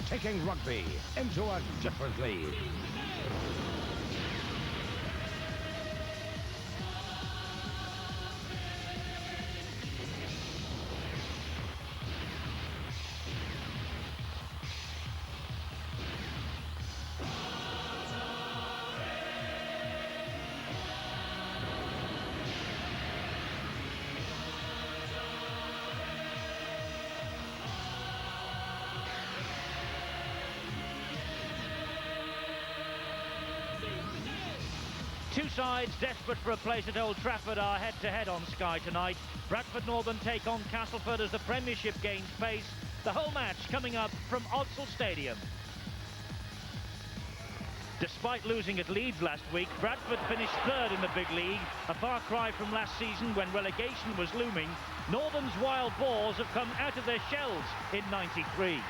taking rugby into a different league. Two sides desperate for a place at Old Trafford are head-to-head on Sky tonight. Bradford Northern take on Castleford as the Premiership gains pace. The whole match coming up from Odsal Stadium. Despite losing at Leeds last week, Bradford finished third in the big league, a far cry from last season when relegation was looming. Northern's wild boars have come out of their shells in '93.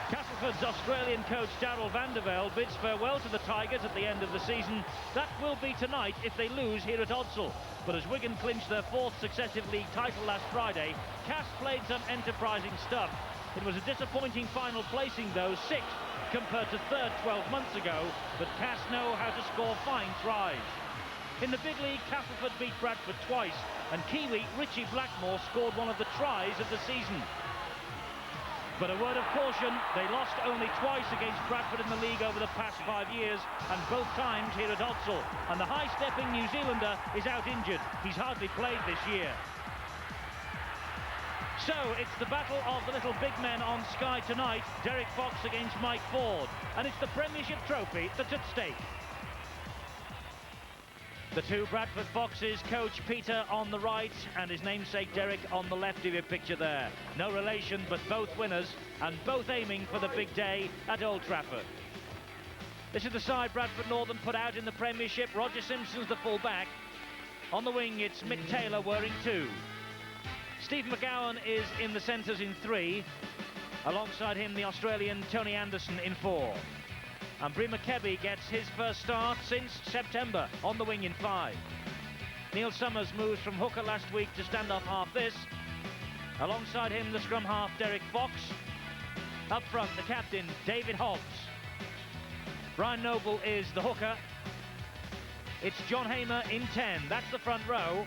Castleford's Australian coach Darrell van der Velde bids farewell to the Tigers at the end of the season. That will be tonight if they lose here at Odsal. But as Wigan clinched their fourth successive league title last Friday, Cass played some enterprising stuff. It was a disappointing final placing though, sixth compared to third 12 months ago, but Cass know how to score fine tries. In the big league, Castleford beat Bradford twice, and Kiwi Richie Blackmore scored one of the tries of the season. But a word of caution, they lost only twice against Bradford in the league over the past 5 years, and both times here at Odsal. And the high-stepping New Zealander is out injured. He's hardly played this year. So it's the battle of the little big men on Sky tonight. Derek Fox against Mike Ford. And it's the Premiership trophy that's at stake. The two Bradford Foxes, coach Peter on the right and his namesake Derek on the left of your picture there. No relation, but both winners and both aiming for the big day at Old Trafford. This is the side Bradford Northern put out in the Premiership. Roger Simpson's the full-back. On the wing, it's Mick Taylor wearing 2. Steve McGowan is in the centres in 3. Alongside him, the Australian Tony Anderson in 4. And Bree McKebby gets his first start since September on the wing in 5. Neil Summers moves from hooker last week to stand-off half this. Alongside him, the scrum half Derek Fox. Up front, the captain, David Hobbs. Brian Noble is the hooker. It's John Hamer in 10. That's the front row.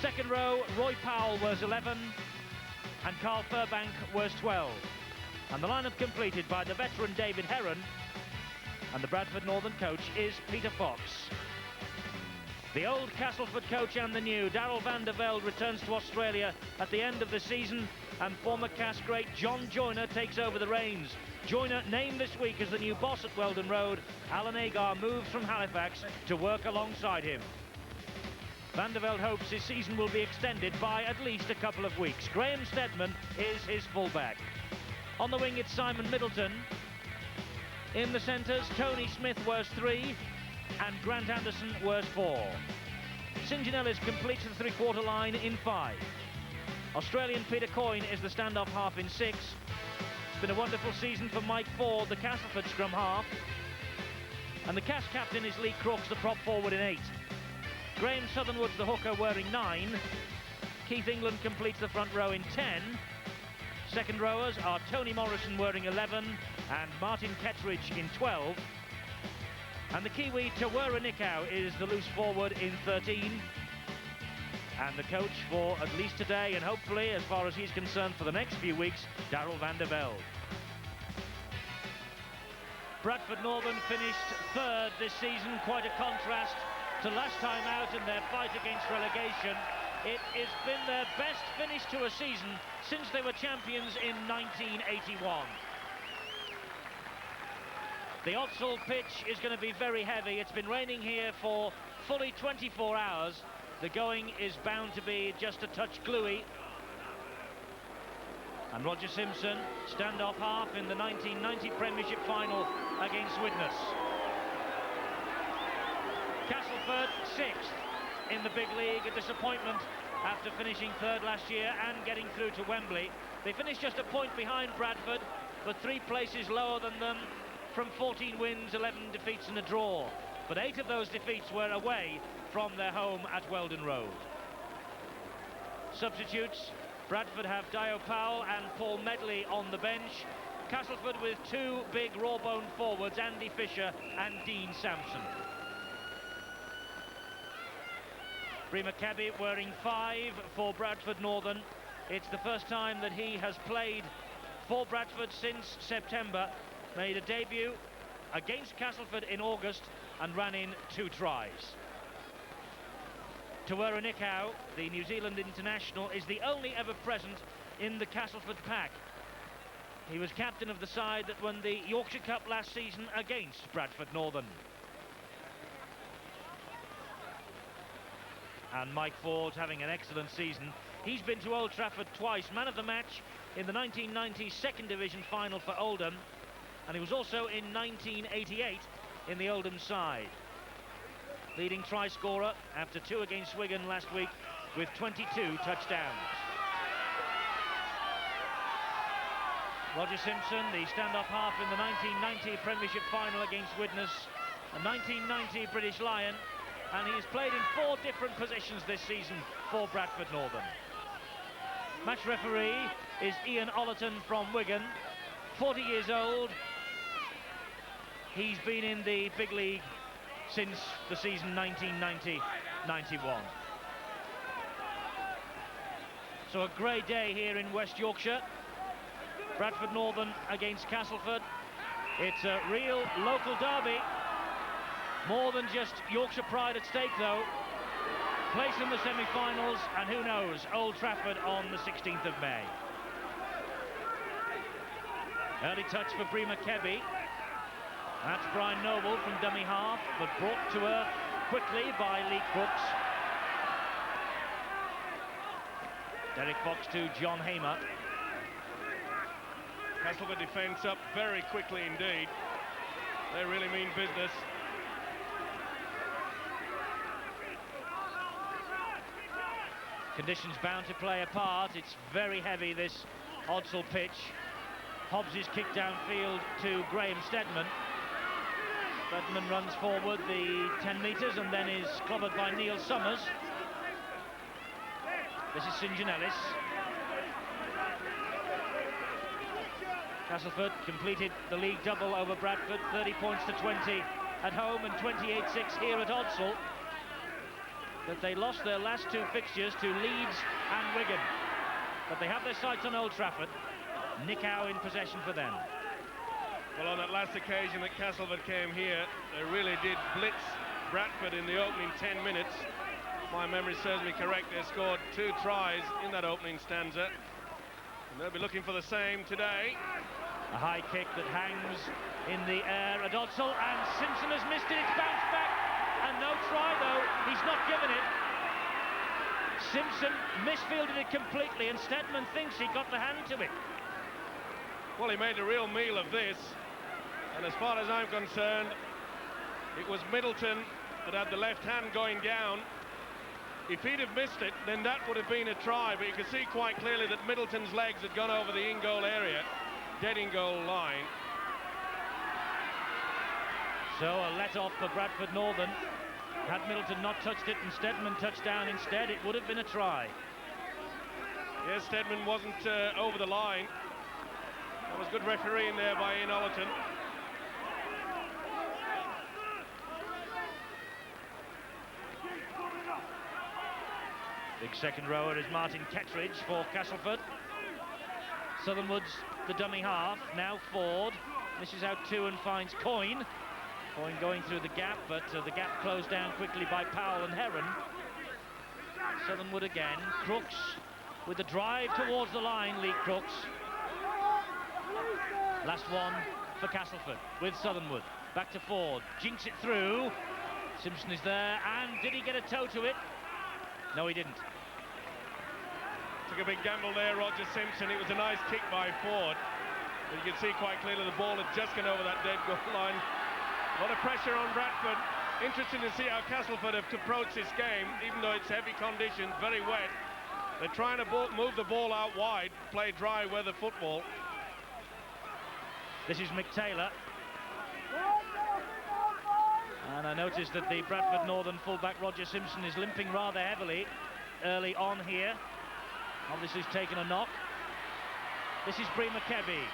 Second row, Roy Powell wears 11. And Carl Furbank wears 12. And the lineup completed by the veteran David Heron. And the Bradford Northern coach is Peter Fox. The old Castleford coach and the new, Darrell van der Velde, returns to Australia at the end of the season, and former Cass great John Joyner takes over the reins. Joyner named this week as the new boss at Weldon Road. Alan Agar moves from Halifax to work alongside him. Van der Velde hopes his season will be extended by at least a couple of weeks. Graham Steadman is his fullback. On the wing, it's Simon Middleton. In the centres, Tony Smith wears 3 and Grant Anderson wears 4. St John Ellis completes the three-quarter line in 5. Australian Peter Coyne is the stand-off half in 6. It's been a wonderful season for Mike Ford, the Castleford scrum half. And the Cass captain is Lee Crooks, the prop forward in 8. Graham Southernwood's the hooker wearing 9. Keith England completes the front row in 10. Second rowers are Tony Morrison wearing 11 and Martin Kettridge in 12. And the Kiwi Tawera Nikau is the loose forward in 13. And the coach for at least today and hopefully, as far as he's concerned, for the next few weeks, Darrell van der Velde. Bradford Northern finished third this season, quite a contrast to last time out in their fight against relegation. It has been their best finish to a season since they were champions in 1981. The Odsal pitch is going to be very heavy. It's been raining here for fully 24 hours. The going is bound to be just a touch gluey. And Roger Simpson, stand-off half in the 1990 Premiership final against Widnes. Castleford, 6th in the big league, a disappointment after finishing third last year and getting through to Wembley. They finished just a point behind Bradford, but 3 places lower than them from 14 wins, 11 defeats and a draw. But 8 of those defeats were away from their home at Weldon Road. Substitutes, Bradford have Dio Powell and Paul Medley on the bench. Castleford with two big raw-boned forwards, Andy Fisher and Dean Sampson. Brima Kebby wearing 5 for Bradford Northern. It's the first time that he has played for Bradford since September. Made a debut against Castleford in August and ran in 2 tries. Tawera Nikau, the New Zealand international, is the only ever present in the Castleford pack. He was captain of the side that won the Yorkshire Cup last season against Bradford Northern. And Mike Ford's having an excellent season. He's been to Old Trafford twice, man of the match in the 1990 second division final for Oldham, and he was also in 1988 in the Oldham side. Leading try scorer after 2 against Wigan last week with 22 touchdowns. Roger Simpson, the stand-up half in the 1990 Premiership final against Widnes, a 1990 British Lion, and he's played in 4 different positions this season for Bradford Northern. Match referee is Ian Ollerton from Wigan, 40 years old. He's been in the big league since the season 1990-91. So a great day here in West Yorkshire. Bradford Northern against Castleford. It's a real local derby. More than just Yorkshire pride at stake, though. Place in the semi-finals, and who knows, Old Trafford on the 16th of May. Early touch for Brima Kebby. That's Brian Noble from dummy half, but brought to earth quickly by Lee Crooks. Derek Fox to John Hamer. Castleford defence up very quickly indeed. They really mean business. Conditions bound to play a part. It's very heavy, this Odsal pitch. Hobbs is kicked downfield to Graham Steadman. Steadman runs forward the 10 metres and then is clobbered by Neil Summers. This is St John Ellis. Castleford completed the league double over Bradford, 30 points to 20 at home and 28-6 here at Odsal. But they lost their last 2 fixtures to Leeds and Wigan. But they have their sights on Old Trafford. Nikau in possession for them. Well, on that last occasion that Castleford came here, they really did blitz Bradford in the opening 10 minutes. If my memory serves me correct, they scored 2 tries in that opening stanza. And they'll be looking for the same today. A high kick that hangs in the air at Odsal, and Simpson has missed it. It's bounced back. And no try, though. He's not given it. Simpson misfielded it completely, and Steadman thinks he got the hand to it. Well, he made a real meal of this. And as far as I'm concerned, it was Middleton that had the left hand going down. If he'd have missed it, then that would have been a try. But you could see quite clearly that Middleton's legs had gone over the in-goal area, dead in-goal line. So a let-off for Bradford Northern. Had Middleton not touched it and Steadman touched down instead, it would have been a try. Yes, Steadman wasn't over the line. That was good refereeing there by Ian Ollerton. Big second rower is Martin Kettridge for Castleford. Southernwood's the dummy half. Now Ford. Misses out 2 and finds Coyne. Coyne going through the gap, but the gap closed down quickly by Powell and Heron. Southernwood again. Crooks with the drive towards the line, Lee Crooks. Last one for Castleford with Southernwood. Back to Ford. Jinks it through. Simpson is there, and did he get a toe to it? No, he didn't. Took a big gamble there, Roger Simpson. It was a nice kick by Ford. But you can see quite clearly the ball had just gone over that dead goal line. A lot of pressure on Bradford. Interesting to see how Castleford have approached this game, even though it's heavy conditions, very wet. They're trying to move the ball out wide, play dry weather football. This is Mick Taylor. And I noticed that the Bradford Northern fullback Roger Simpson is limping rather heavily early on here. Obviously he's taken a knock. This is Bree McKevie.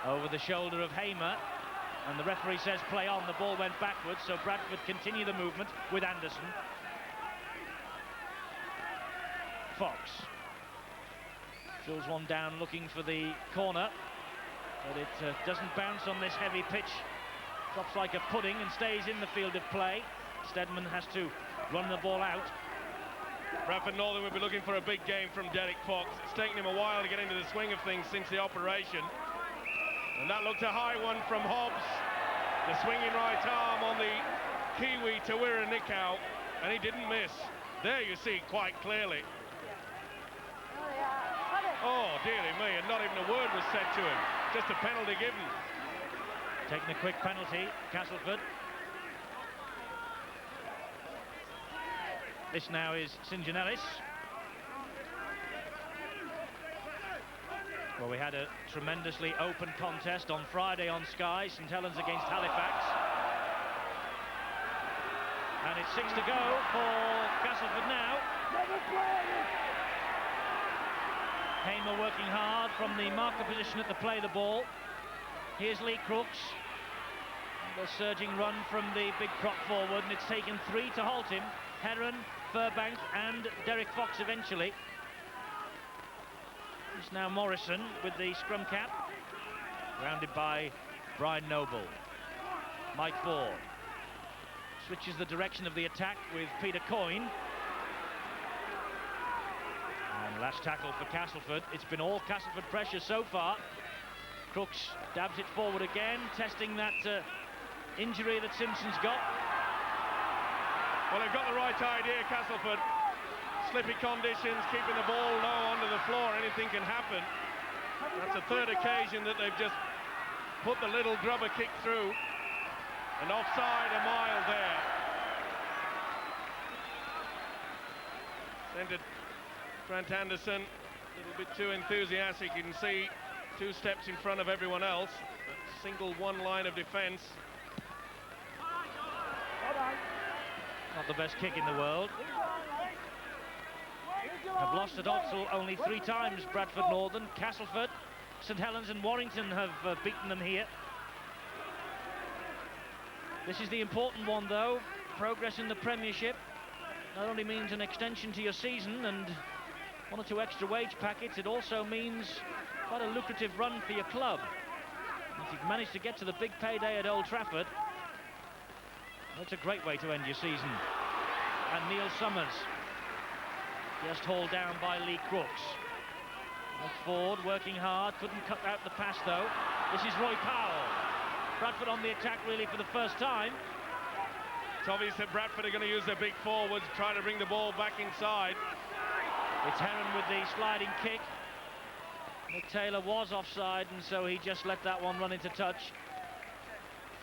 Over the shoulder of Hamer, and the referee says play on. The ball went backwards, so Bradford continue the movement with Anderson. Fox fills one down looking for the corner, but it doesn't bounce on this heavy pitch. Drops like a pudding and stays in the field of play. Steadman has to run the ball out. Bradford Northern will be looking for a big game from Derek Fox. It's taken him a while to get into the swing of things since the operation. And that looked a high one from Hobbs. The swinging right arm on the Kiwi Tawira Nikau, and he didn't miss. There you see quite clearly. Oh, dearie me, and not even a word was said to him. Just a penalty given. Taking a quick penalty, Castleford. This now is St John Ellis. Well, we had a tremendously open contest on Friday on Sky, St Helens against Halifax. And it's 6 to go for Castleford now. Hamer working hard from the marker position at the play the ball. Here's Lee Crooks. The surging run from the big prop forward, and it's taken 3 to halt him. Heron, Furbank and Derek Fox eventually. It's now Morrison with the scrum cap, rounded by Brian Noble. Mike Ford switches the direction of the attack with Peter Coyne. And last tackle for Castleford. It's been all Castleford pressure so far. Crooks dabs it forward again, testing that injury that Simpson's got. Well, they've got the right idea, Castleford. Slippy conditions, keeping the ball low onto the floor, anything can happen. That's the third occasion that they've just put the little grubber kick through. And offside a mile there. Sent it Grant Anderson, a little bit too enthusiastic. You can see 2 steps in front of everyone else. A single one line of defence. Not the best kick in the world. Have lost at Odsal only 3 times, Bradford Northern. Castleford, St Helens and Warrington have beaten them here. This is the important one though. Progress in the Premiership not only means an extension to your season and 1 or 2 extra wage packets, it also means quite a lucrative run for your club. If you've managed to get to the big payday at Old Trafford, that's a great way to end your season. And Neil Summers just hauled down by Lee Crooks. Mike Ford working hard, couldn't cut out the pass though. This is Roy Powell. Bradford on the attack really for the first time. It's obvious that Bradford are going to use their big forwards, try to bring the ball back inside. It's Heron with the sliding kick. Nick Taylor was offside, and so he just let that one run into touch.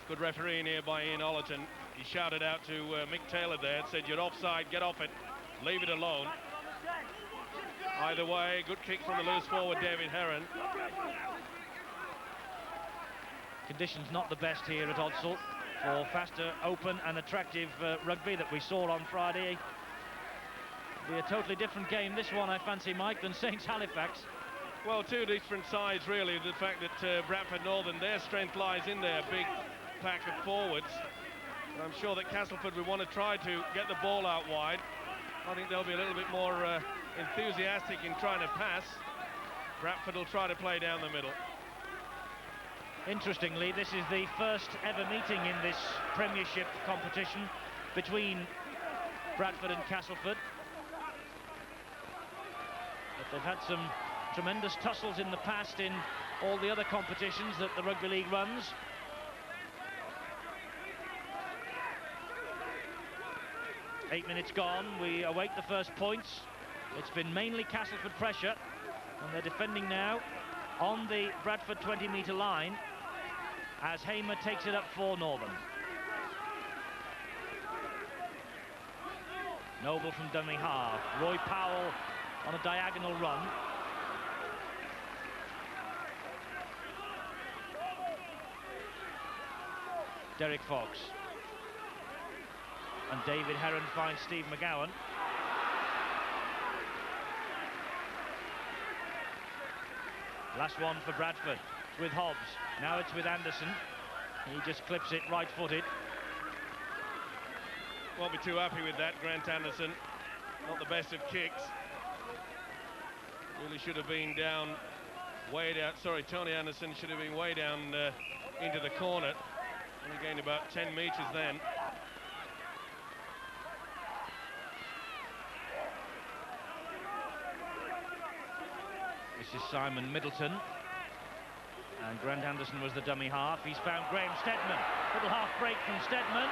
Good refereeing here by Ian Ollerton. He shouted out to Mick Taylor there and said, "You're offside, get off it, leave it alone." Either way, good kick from the loose forward, David Heron. Conditions not the best here at Odsal for faster, open and attractive rugby that we saw on Friday. Be a totally different game, this one, I fancy, Mike, than Saints Halifax. Well, 2 different sides, really. The fact that Bradford Northern, their strength lies in their big pack of forwards. But I'm sure that Castleford will want to try to get the ball out wide. I think they'll be a little bit more enthusiastic in trying to pass. Bradford will try to play down the middle. Interestingly, this is the first ever meeting in this Premiership competition between Bradford and Castleford. But they've had some tremendous tussles in the past in all the other competitions that the Rugby League runs. Eight minutes gone, we await the first points. It's been mainly Castleford pressure, and they're defending now on the Bradford 20-metre line as Hamer takes it up for Northern. Noble from dummy half. Roy Powell on a diagonal run. Derek Fox. and David Heron finds Steve McGowan. Last one for Bradford. It's with Hobbs. Now it's with Anderson. He just clips it right-footed. Won't be too happy with that, Grant Anderson. Not the best of kicks. Really should have been down, way down. Sorry, Tony Anderson should have been way down into the corner. Only gained about 10 metres then. This is Simon Middleton. And Grant Anderson was the dummy half. He's found Graham Steadman. Little half break from Steadman.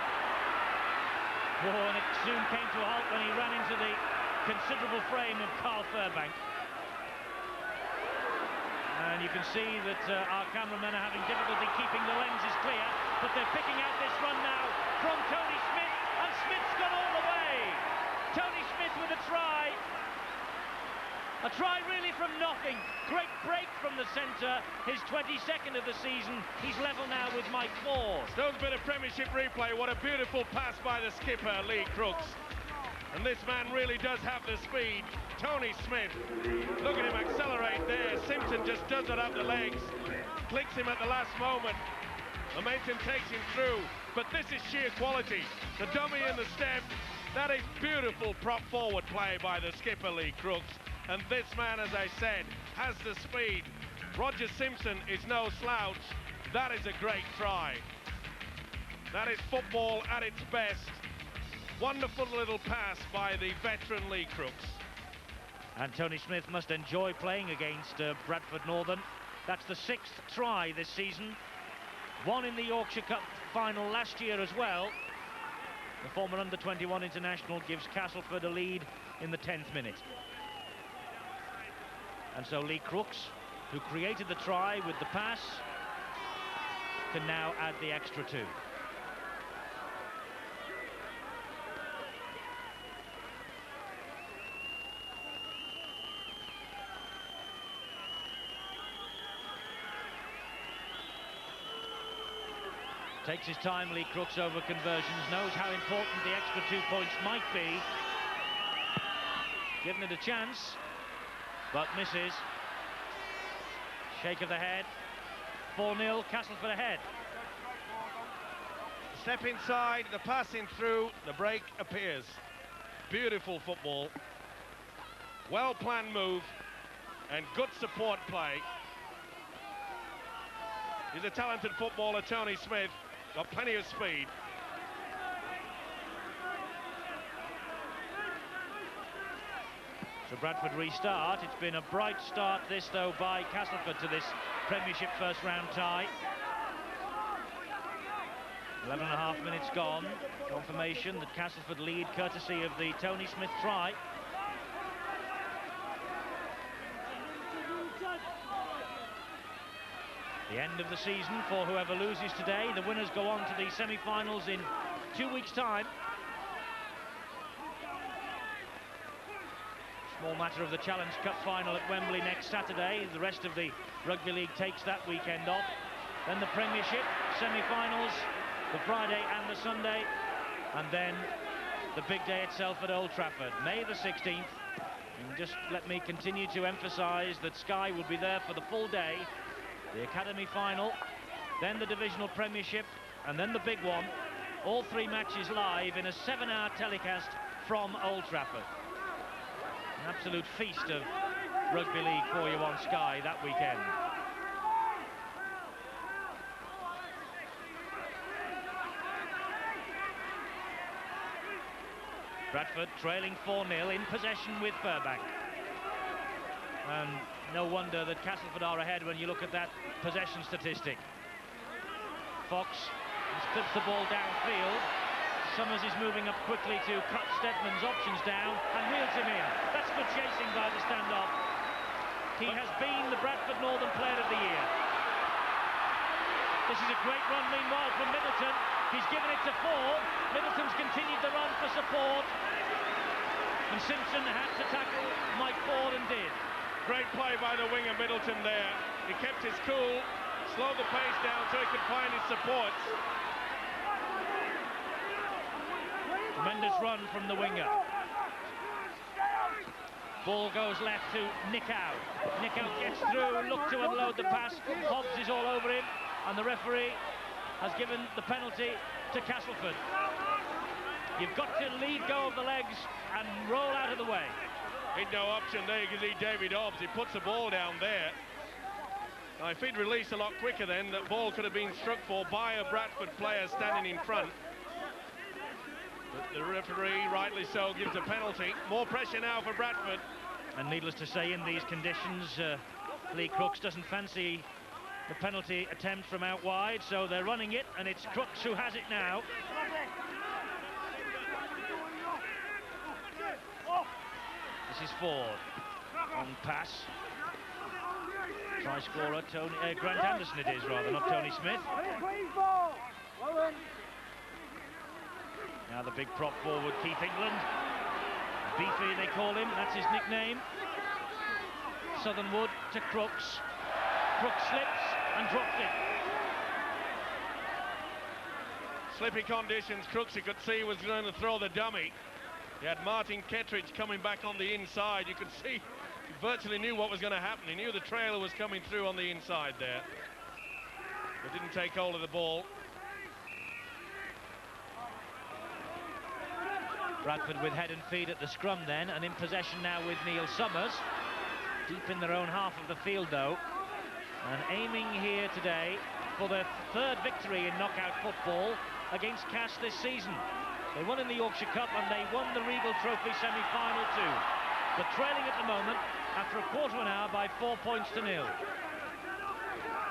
Oh, and it soon came to a halt when he ran into the considerable frame of Carl Fairbank. And you can see that our cameramen are having difficulty keeping the lenses clear, but they're picking out this run now from Tony Smith, and Smith's gone all the way. Tony Smith with a try. A try really from nothing. Great break from the centre. His 22nd of the season. He's level now with Mike Ford. Stone's bit of Premiership replay. What a beautiful pass by the skipper, Lee Crooks. And this man really does have the speed. Tony Smith. Look at him accelerate there. Simpson just does it up the legs. Clicks him at the last moment. Momentum takes him through. But this is sheer quality. The dummy and the step. That is beautiful prop forward play by the skipper, Lee Crooks. And this man, as I said, has the speed. Roger Simpson is no slouch. That is a great try. That is football at its best. Wonderful little pass by the veteran Lee Crooks. And Tony Smith must enjoy playing against Bradford Northern. That's the 6th try this season. One in the Yorkshire Cup final last year as well. The former under-21 international gives Castleford a lead in the 10th minute. And so Lee Crooks, who created the try with the pass, can now add the extra 2. Takes his time, Lee Crooks, over conversions, knows how important the extra 2 points might be. Given it a chance, but misses. Shake of the head. 4-0, Castleford ahead. Step inside, the passing through, the break appears. Beautiful football. Well-planned move and good support play. He's a talented footballer, Tony Smith. Got plenty of speed. So Bradford restart. It's been a bright start this, though, by Castleford to this Premiership first round tie. 11.5 minutes gone. Confirmation that Castleford lead courtesy of the Tony Smith try. The end of the season for whoever loses today. The winners go on to the semi-finals in 2 weeks' time. Small matter of the Challenge Cup final at Wembley next Saturday. The rest of the Rugby League takes that weekend off. Then the Premiership semi-finals, the Friday and the Sunday, and then the big day itself at Old Trafford, May the 16th. And just let me continue to emphasise that Sky will be there for the full day. The Academy final, then the Divisional Premiership, and then the big one. All 3 matches live in a 7-hour telecast from Old Trafford. An absolute feast of Rugby League for you on Sky that weekend. Bradford trailing 4-0 in possession with Fairbank. And no wonder that Castleford are ahead when you look at that possession statistic. Fox clips the ball downfield. Summers is moving up quickly to cut Steadman's options down and reels him in. That's good chasing by the stand-off. He has been the Bradford Northern Player of the Year. This is a great run, meanwhile, from Middleton. He's given it to Ford. Middleton's continued the run for support. And Simpson had to tackle Mike Ford and did. Great play by the winger Middleton there. He kept his cool, slowed the pace down so he could find his supports. Tremendous run from the winger. Ball goes left to Nickow. Nickow gets through, look to unload the pass. Hobbs is all over him, and the referee has given the penalty to Castleford. You've got to lead go of the legs and roll out of the way. He'd no option there. You can see David Hobbs. He puts the ball down there. Now, if he'd released a lot quicker then, that ball could have been struck for by a Bradford player standing in front. But the referee, rightly so, gives a penalty. More pressure now for Bradford. And needless to say, in these conditions, Lee Crooks doesn't fancy the penalty attempt from out wide, so they're running it, and it's Crooks who has it now. This is Ford on pass. Try scorer Grant Anderson it is, rather, not Tony Smith. Now the big prop forward, Keith England. Beefy, they call him, that's his nickname. Southernwood to Crooks. Crooks slips and dropped it. Slippy conditions, Crooks, you could see, was going to throw the dummy. He had Martin Kettridge coming back on the inside. You could see he virtually knew what was going to happen. He knew the trailer was coming through on the inside there, but didn't take hold of the ball. Bradford with head and feet at the scrum then, and in possession now with Neil Summers. Deep in their own half of the field though, and aiming here today for their third victory in knockout football against Cass this season. They won in the Yorkshire Cup and they won the Regal Trophy semi-final too. But trailing at the moment after a quarter of an hour by 4 points to 0.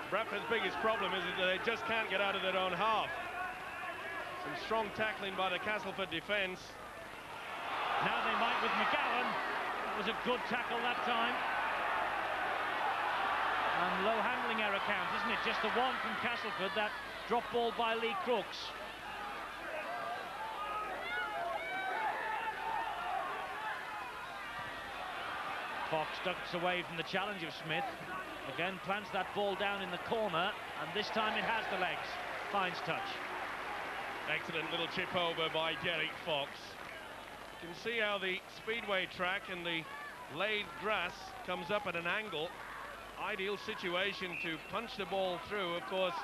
Bradford's biggest problem is that they just can't get out of their own half. Some strong tackling by the Castleford defence. Now they might with McGowan. That was a good tackle that time. And low handling error count, isn't it? Just the one from Castleford, that drop ball by Lee Crooks. Fox ducks away from the challenge of Smith. Again, plants that ball down in the corner, and this time it has the legs. Finds touch. Excellent little chip over by Derek Fox. You can see how the speedway track and the laid grass comes up at an angle. Ideal situation to punch the ball through. Of course,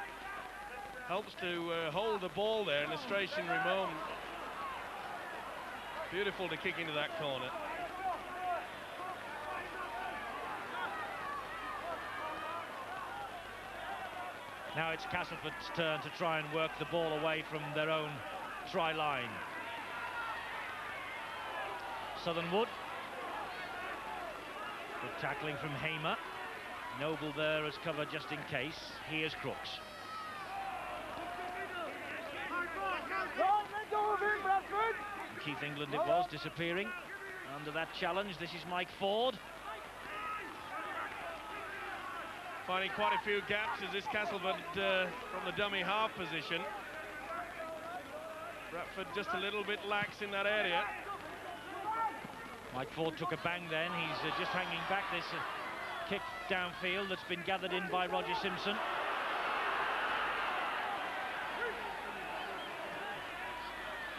helps to hold the ball there in a stationary moment. Beautiful to kick into that corner. Now it's Castleford's turn to try and work the ball away from their own try line. Southernwood. Good tackling from Hamer. Noble there as cover just in case. Here's Crooks. Keith England it was, disappearing under that challenge. This is Mike Ford. Finding quite a few gaps as this Castleford from the dummy half position. Bradford just a little bit lax in that area. Mike Ford took a bang then. He's just hanging back this kick downfield that's been gathered in by Roger Simpson.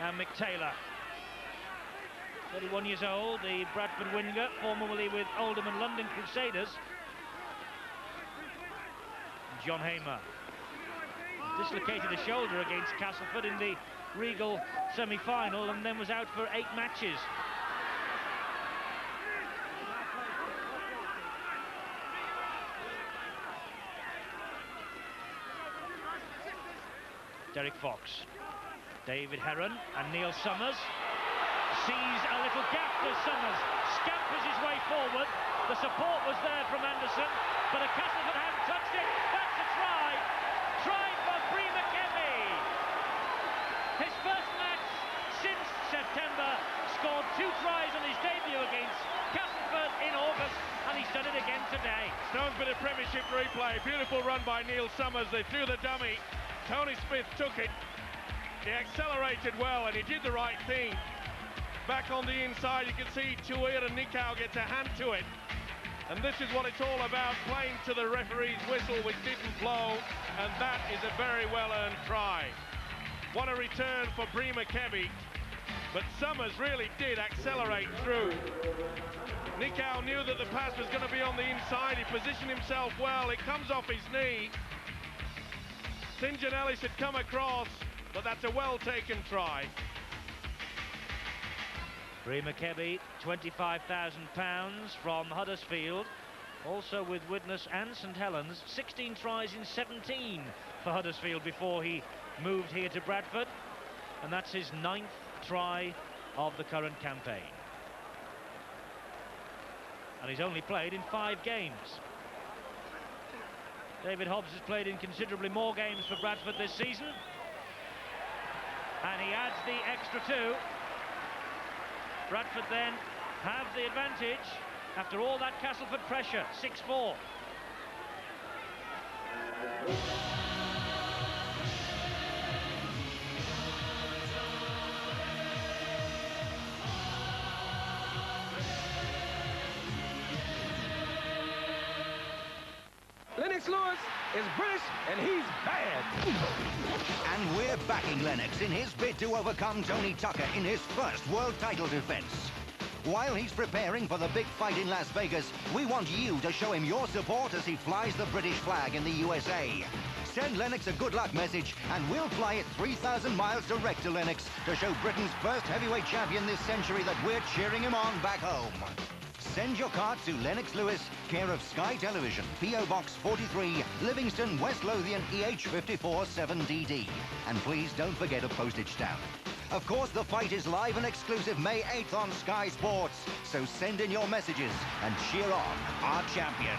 And Mick Taylor, 31 years old, the Bradford winger, formerly with Oldham and London Crusaders. John Hamer dislocated a shoulder against Castleford in the Regal semi-final and then was out for 8 matches. Derek Fox, David Heron and Neil Summers. Sees a little gap for Summers, scampers his way forward. The support was there from Anderson, but a Castleford hadn't touched it. That's a try! Try for Bremer Kemby! His first match since September, scored 2 tries on his debut against Castleford in August, and he's done it again today. Stone's bit of Premiership replay. Beautiful run by Neil Summers. They threw the dummy. Tony Smith took it. He accelerated well and he did the right thing. Back on the inside, you can see Tuir and Nickow gets a hand to it. And this is what it's all about, playing to the referee's whistle, which didn't blow, and that is a very well-earned try. What a return for Bremer Kemby. but Summers really did accelerate through. Nikau knew that the pass was going to be on the inside. He positioned himself well. It comes off his knee. St. John Ellis had come across, but that's a well-taken try. Bree McKebby, £25,000 from Huddersfield. Also with Widnes and St Helens. 16 tries in 17 for Huddersfield before he moved here to Bradford. And that's his 9th try of the current campaign. And he's only played in 5 games. David Hobbs has played in considerably more games for Bradford this season. And he adds the extra 2. Bradford then have the advantage after all that Castleford pressure. 6-4. Lennox Lewis is British and he's bad. And we're backing Lennox in his bid to overcome Tony Tucker in his first world title defense. While he's preparing for the big fight in Las Vegas, we want you to show him your support as he flies the British flag in the USA. Send Lennox a good luck message and we'll fly it 3,000 miles direct to Lennox to show Britain's first heavyweight champion this century that we're cheering him on back home. Send your card to Lennox Lewis, care of Sky Television, P.O. Box 43, Livingston, West Lothian, EH 54 7DD. And please don't forget a postage stamp. Of course, the fight is live and exclusive May 8th on Sky Sports. So send in your messages and cheer on our champion.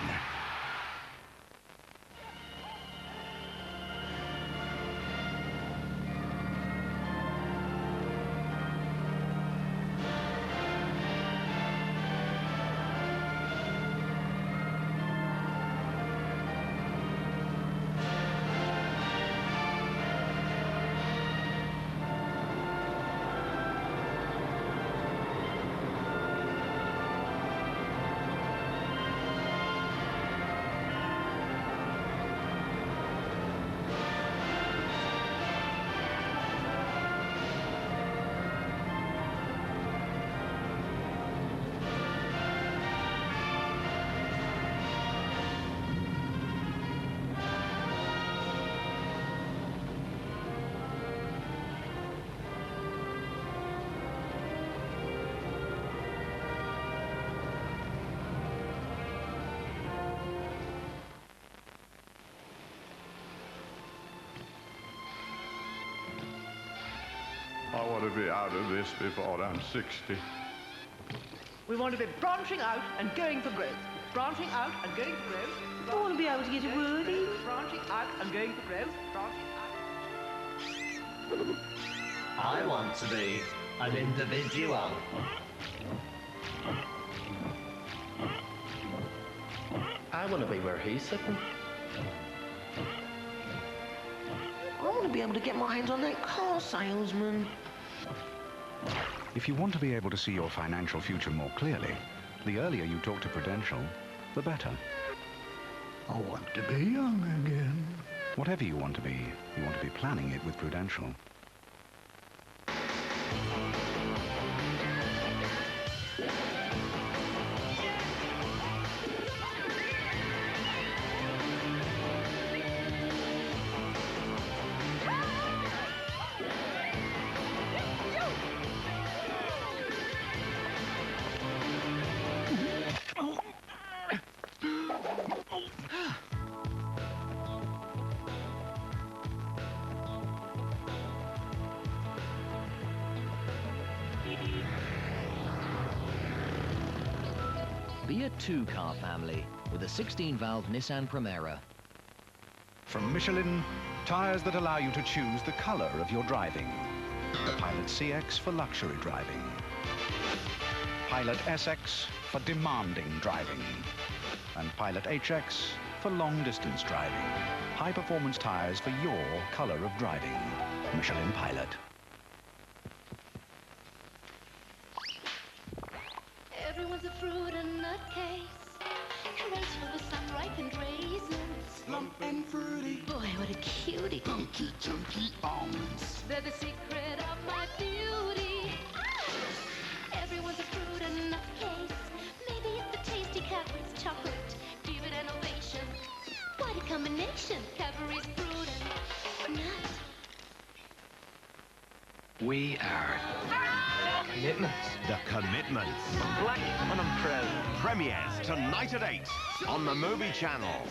I want to be out of this before I'm 60. We want to be branching out and going for growth. Branching out and going for growth. I want to be able to get a word in. Branching out and going for growth. Branching out. I want to be an individual. I want to be where he's sitting. I want to be able to get my hands on that car salesman. If you want to be able to see your financial future more clearly, the earlier you talk to Prudential, the better. I want to be young again. Whatever you want to be planning it with Prudential. Be a two-car family with a 16-valve Nissan Primera. From Michelin, tyres that allow you to choose the colour of your driving. The Pilot CX for luxury driving. Pilot SX for demanding driving. And Pilot HX for long-distance driving. High-performance tyres for your colour of driving. Michelin Pilot. Everyone's a fruit and nutcase. Carrots full of sun-ripened raisins. Plump and fruity. Boy, what a cutie. Funky, chunky almonds. They're the secret of my beauty. patience, Cadbury's prudent, but not. We are Commitments. The Commitments. I'm black and I'm proud. Premieres tonight at 8 on the Movie Channel.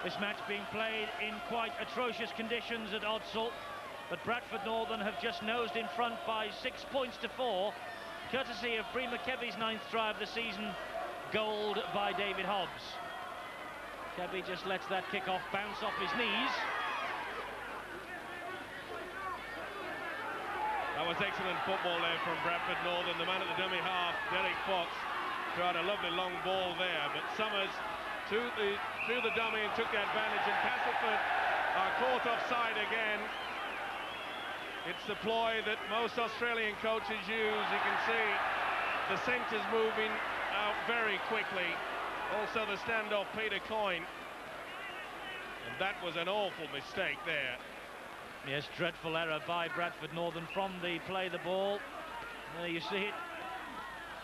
This match being played in quite atrocious conditions at Odsal, but Bradford Northern have just nosed in front by 6 points to 4, courtesy of Bree McKebby's 9th try of the season, goaled by David Hobbs. Kebby just lets that kick-off bounce off his knees. That was excellent football there from Bradford Northern. The man at the dummy half, Derek Fox, tried a lovely long ball there, but Summers threw the dummy and took the advantage, and Castleford are caught offside again. It's the ploy that most Australian coaches use. You can see the centres moving out very quickly. Also the standoff Peter Coyne, and that was an awful mistake there. Yes, dreadful error by Bradford Northern from the play the ball. There you see it.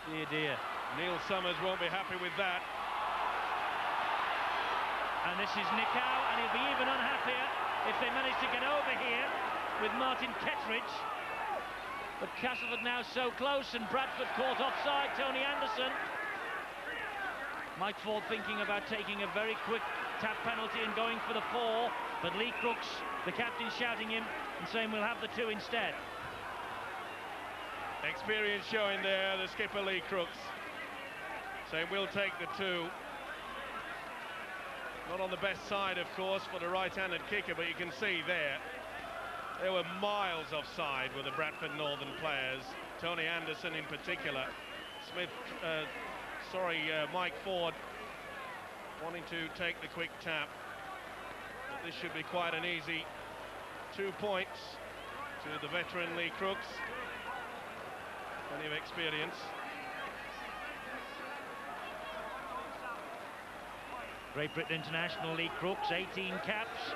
Dear, dear. Neil Summers won't be happy with that. And this is Nicow, and he'll be even unhappier if they manage to get over here with Martin Kettridge. But Castleford now so close, and Bradford caught offside. Tony Anderson. Mike Ford thinking about taking a very quick tap penalty and going for the 4, but Lee Crooks, the captain, shouting him and saying we'll have the 2 instead. Experience showing there, the skipper Lee Crooks saying we'll take the 2. Not on the best side, of course, for the right-handed kicker, but you can see there, they were miles offside with the Bradford Northern players, Tony Anderson in particular. Mike Ford wanting to take the quick tap. But this should be quite an easy 2 points to the veteran Lee Crooks. Plenty of experience. Great Britain international Lee Crooks, 18 caps,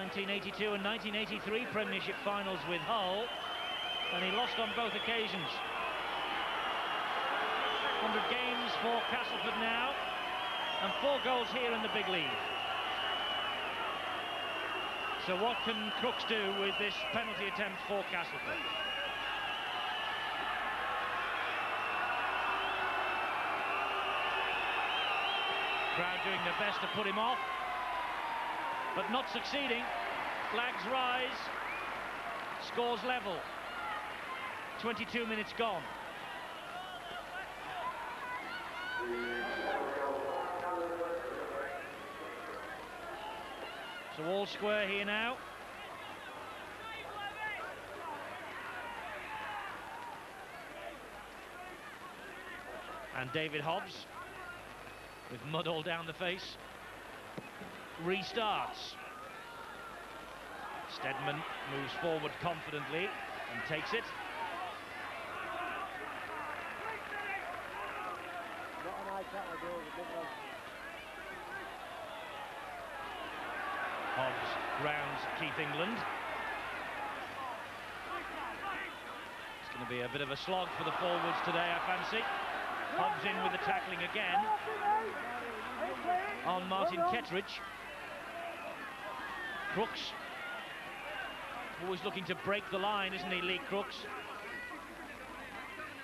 1982 and 1983 Premiership finals with Hull, and he lost on both occasions. 100 games for Castleford now, and 4 goals here in the big league. So what can Crooks do with this penalty attempt for Castleford? Crowd doing their best to put him off, but not succeeding. Flags rise, scores level. 22 minutes gone. So all square here now. And David Hobbs, with mud all down the face, restarts. Stedman moves forward confidently and takes it. Hobbs rounds Keith England. It's going to be a bit of a slog for the forwards today, I fancy. Hobbs in with the tackling again on Martin Kettridge. Crooks, always looking to break the line, isn't he, Lee Crooks?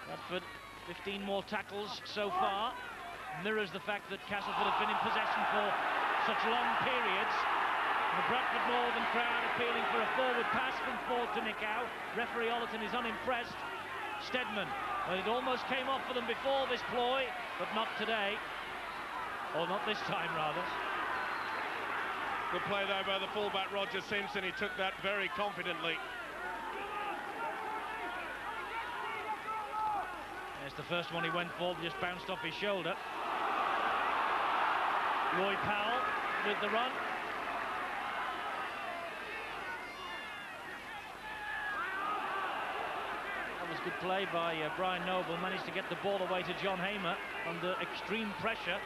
Bradford, 15 more tackles so far. Mirrors the fact that Castleford have been in possession for such long periods. The Bradford Northern crowd appealing for a forward pass from Ford to Nicow. Referee Ollerton is unimpressed. Stedman, well, it almost came off for them before this ploy, but not today. Or not this time, rather. Good play there by the fullback Roger Simpson. He took that very confidently. Yes, the first one he went for just bounced off his shoulder. Roy Powell with the run. That was Good play by Brian Noble, managed to get the ball away to John Hamer under extreme pressure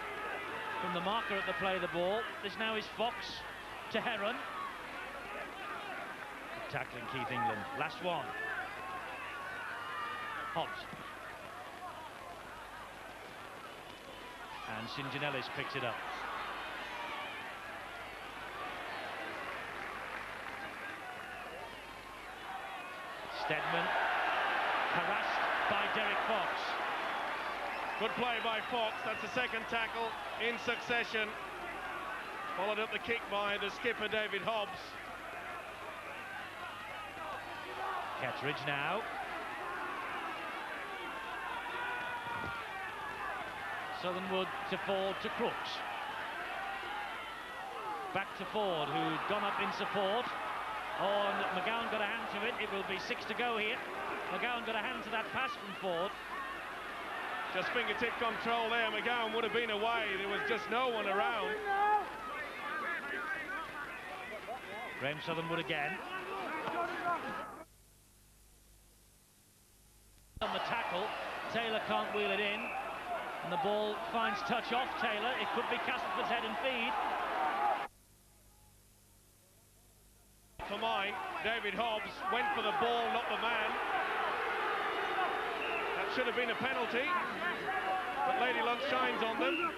from the marker at the play of the ball. This now is Fox to Heron. Tackling Keith England. Last one. Hobbs. And St. John Ellis picks it up. Steadman harassed by Derek Fox. Good play by Fox. That's the second tackle in succession. Followed up the kick by the skipper, David Hobbs. Kettridge now. Southernwood to Ford to Crooks. Back to Ford, who'd gone up in support. Oh, and McGowan got a hand to it. It will be 6 to go here. McGowan got a hand to that pass from Ford. Just fingertip control there. McGowan would have been away. There was just no one around. Graham Southernwood again. On the tackle, Taylor can't wheel it in. And the ball finds touch off Taylor. It could be Castleford's head and feed. For mine, David Hobbs went for the ball, not the man. That should have been a penalty, but Lady Luck shines on them.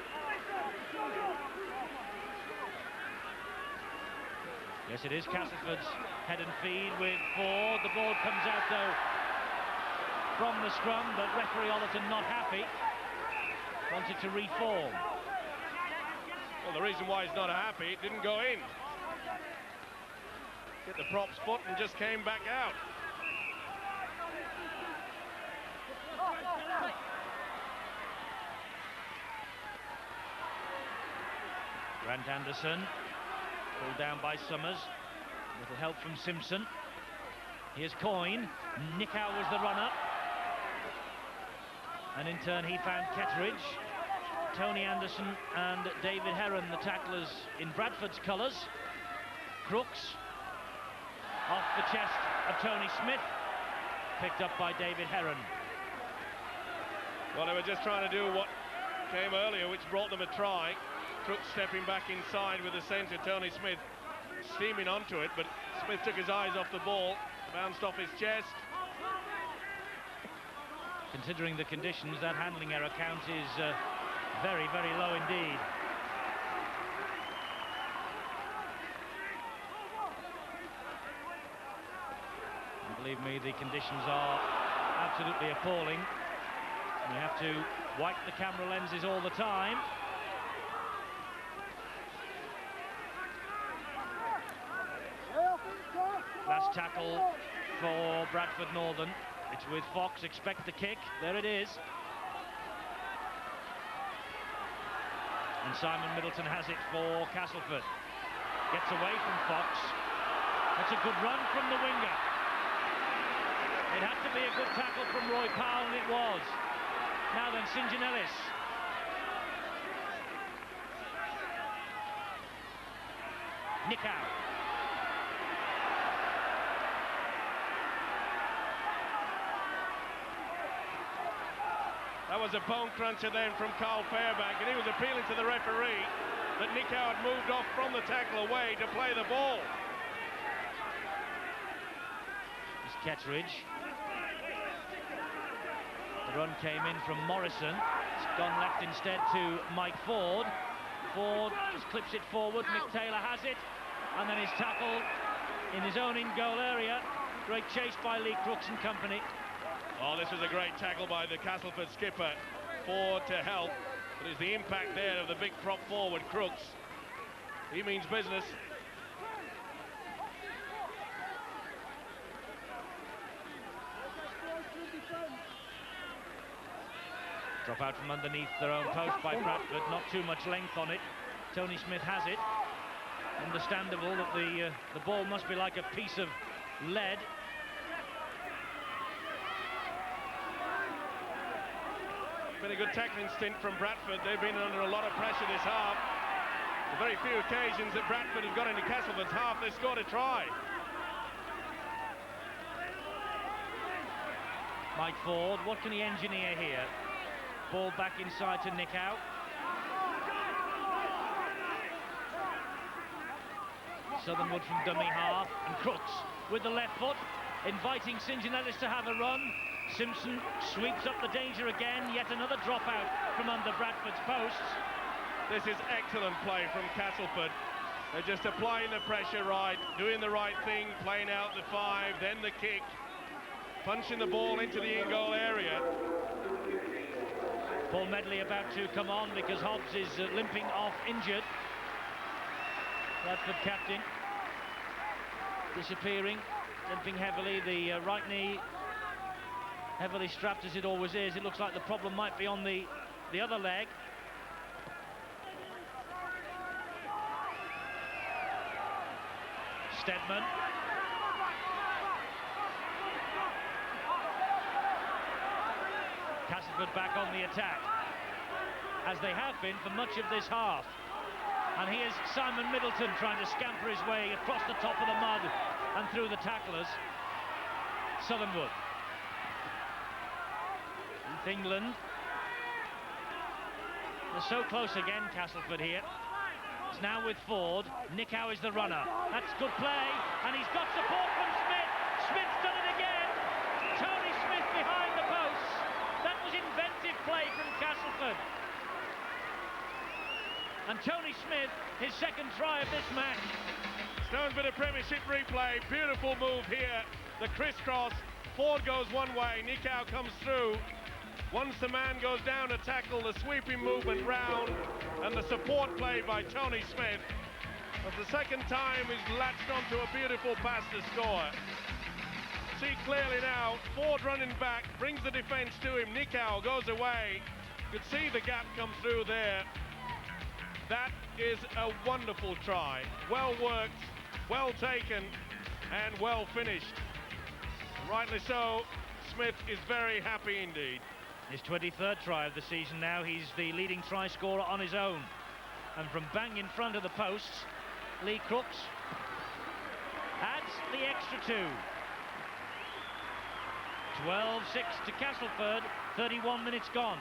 Yes, it is Castleford's head and feed with Ford. The ball comes out, though, from the scrum, but referee Ollerton not happy. Wanted to reform. Well, the reason why he's not happy, it didn't go in. Hit the prop's foot and just came back out. Grant Anderson, pulled down by Summers. Little help from Simpson. Here's Coyne. Nickow was the runner. And in turn he found Kettridge. Tony Anderson and David Heron, the tacklers in Bradford's colours. Crooks off the chest of Tony Smith, picked up by David Heron. Well, they were just trying to do what came earlier, which brought them a try. Crooks stepping back inside with the centre, Tony Smith steaming onto it, but Smith took his eyes off the ball, bounced off his chest. Considering the conditions, that handling error count is very, very low indeed. And believe me, the conditions are absolutely appalling. You have to wipe the camera lenses all the time. Last tackle for Bradford Northern. It's with Fox. Expect the kick. There it is. And Simon Middleton has it for Castleford. Gets away from Fox. That's a good run from the winger. It had to be a good tackle from Roy Powell, and it was. Now then, St. John Ellis. Nickow. That was a bone cruncher then from Carl Fairbank, and he was appealing to the referee that Nickow had moved off from the tackle away to play the ball. It's Kettridge. The run came in from Morrison. It's gone left instead to Mike Ford. Ford just clips it forward. Mick Taylor has it. And then his tackle in his own in-goal area. Great chase by Lee Crooks and company. Oh, this was a great tackle by the Castleford skipper. Ford to help. But it's the impact there of the big prop forward, Crooks. He means business. Drop out from underneath their own post by Bradford. Not too much length on it. Tony Smith has it. Understandable that the ball must be like a piece of lead. Been a good tackling stint from Bradford. They've been under a lot of pressure this half. The very few occasions that Bradford have got into Castleford's half, they scored a try. Mike Ford, what can he engineer here? Ball back inside to Nickow. Southernwood from dummy half, and Crooks with the left foot, inviting St John-Ellis to have a run. Simpson sweeps up the danger again, yet another dropout from under Bradford's posts. This is excellent play from Castleford. They're just applying the pressure right, doing the right thing, playing out the 5, then the kick, punching the ball into the in-goal area. Paul Medley about to come on because Hobbs is limping off injured. Bradford captain disappearing, limping heavily, the right knee heavily strapped as it always is. It looks like the problem might be on the other leg. Stedman. Castleford back on the attack, as they have been for much of this half. And here's Simon Middleton trying to scamper his way across the top of the mud and through the tacklers. Southernwood. East England. They're so close again, Castleford here. It's now with Ford. Nickow is the runner. That's good play, and he's got support from Smith. Smith's done it again. Tony Smith behind the posts. That was inventive play from Castleford. And Tony Smith, his second try of this match. Stone's bit of Premiership replay. Beautiful move here. The crisscross. Ford goes one way. Nickow comes through. Once the man goes down to tackle, the sweeping movement round, and the support play by Tony Smith. For the second time, he's latched onto a beautiful pass to score. See clearly now, Ford running back, brings the defence to him. Nickow goes away. You could see the gap come through there. That is a wonderful try. Well worked, well taken, and well finished. Rightly so, Smith is very happy indeed. His 23rd try of the season now. He's the leading try scorer on his own. And from bang in front of the posts, Lee Crooks adds the extra 2. 12-6 to Castleford, 31 minutes gone.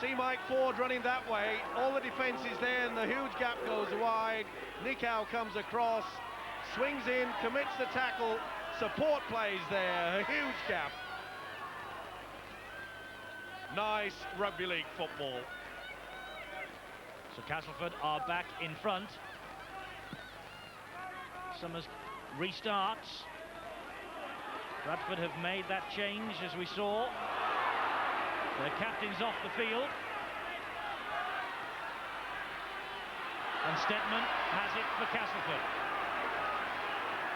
See Mike Ford running that way. All the defence is there and the huge gap goes wide. Nickow comes across, swings in, commits the tackle. Support plays there, a huge gap. Nice rugby league football. So Castleford are back in front. Summers restarts. Bradford have made that change, as we saw. Their captain's off the field. And Stedman has it for Castleford.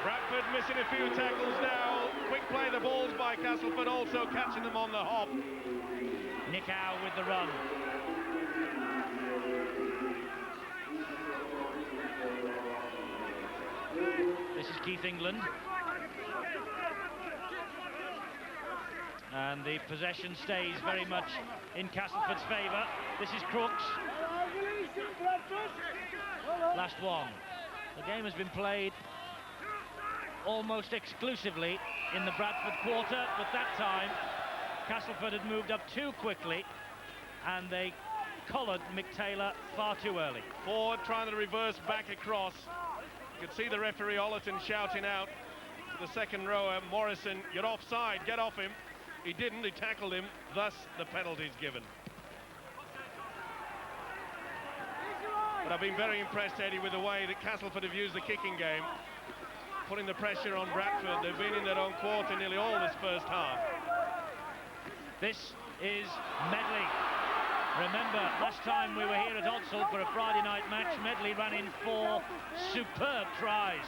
Bradford missing a few tackles now. Quick play the balls by Castleford, also catching them on the hop. Nickow with the run. This is Keith England. And the possession stays very much in Castleford's favour. This is Crooks. Last one. The game has been played almost exclusively in the Bradford quarter, but that time Castleford had moved up too quickly and they collared Mick Taylor far too early. Ford trying to reverse back across. You could see the referee Ollerton shouting out to the second rower, Morrison, you're offside, get off him. He didn't, he tackled him, thus the penalty's given. But I've been very impressed, Eddie, with the way that Castleford have used the kicking game, putting the pressure on Bradford. They've been in their own quarter nearly all this first half. This is Medley. Remember, last time we were here at Odsall for a Friday night match, Medley ran in 4 superb tries.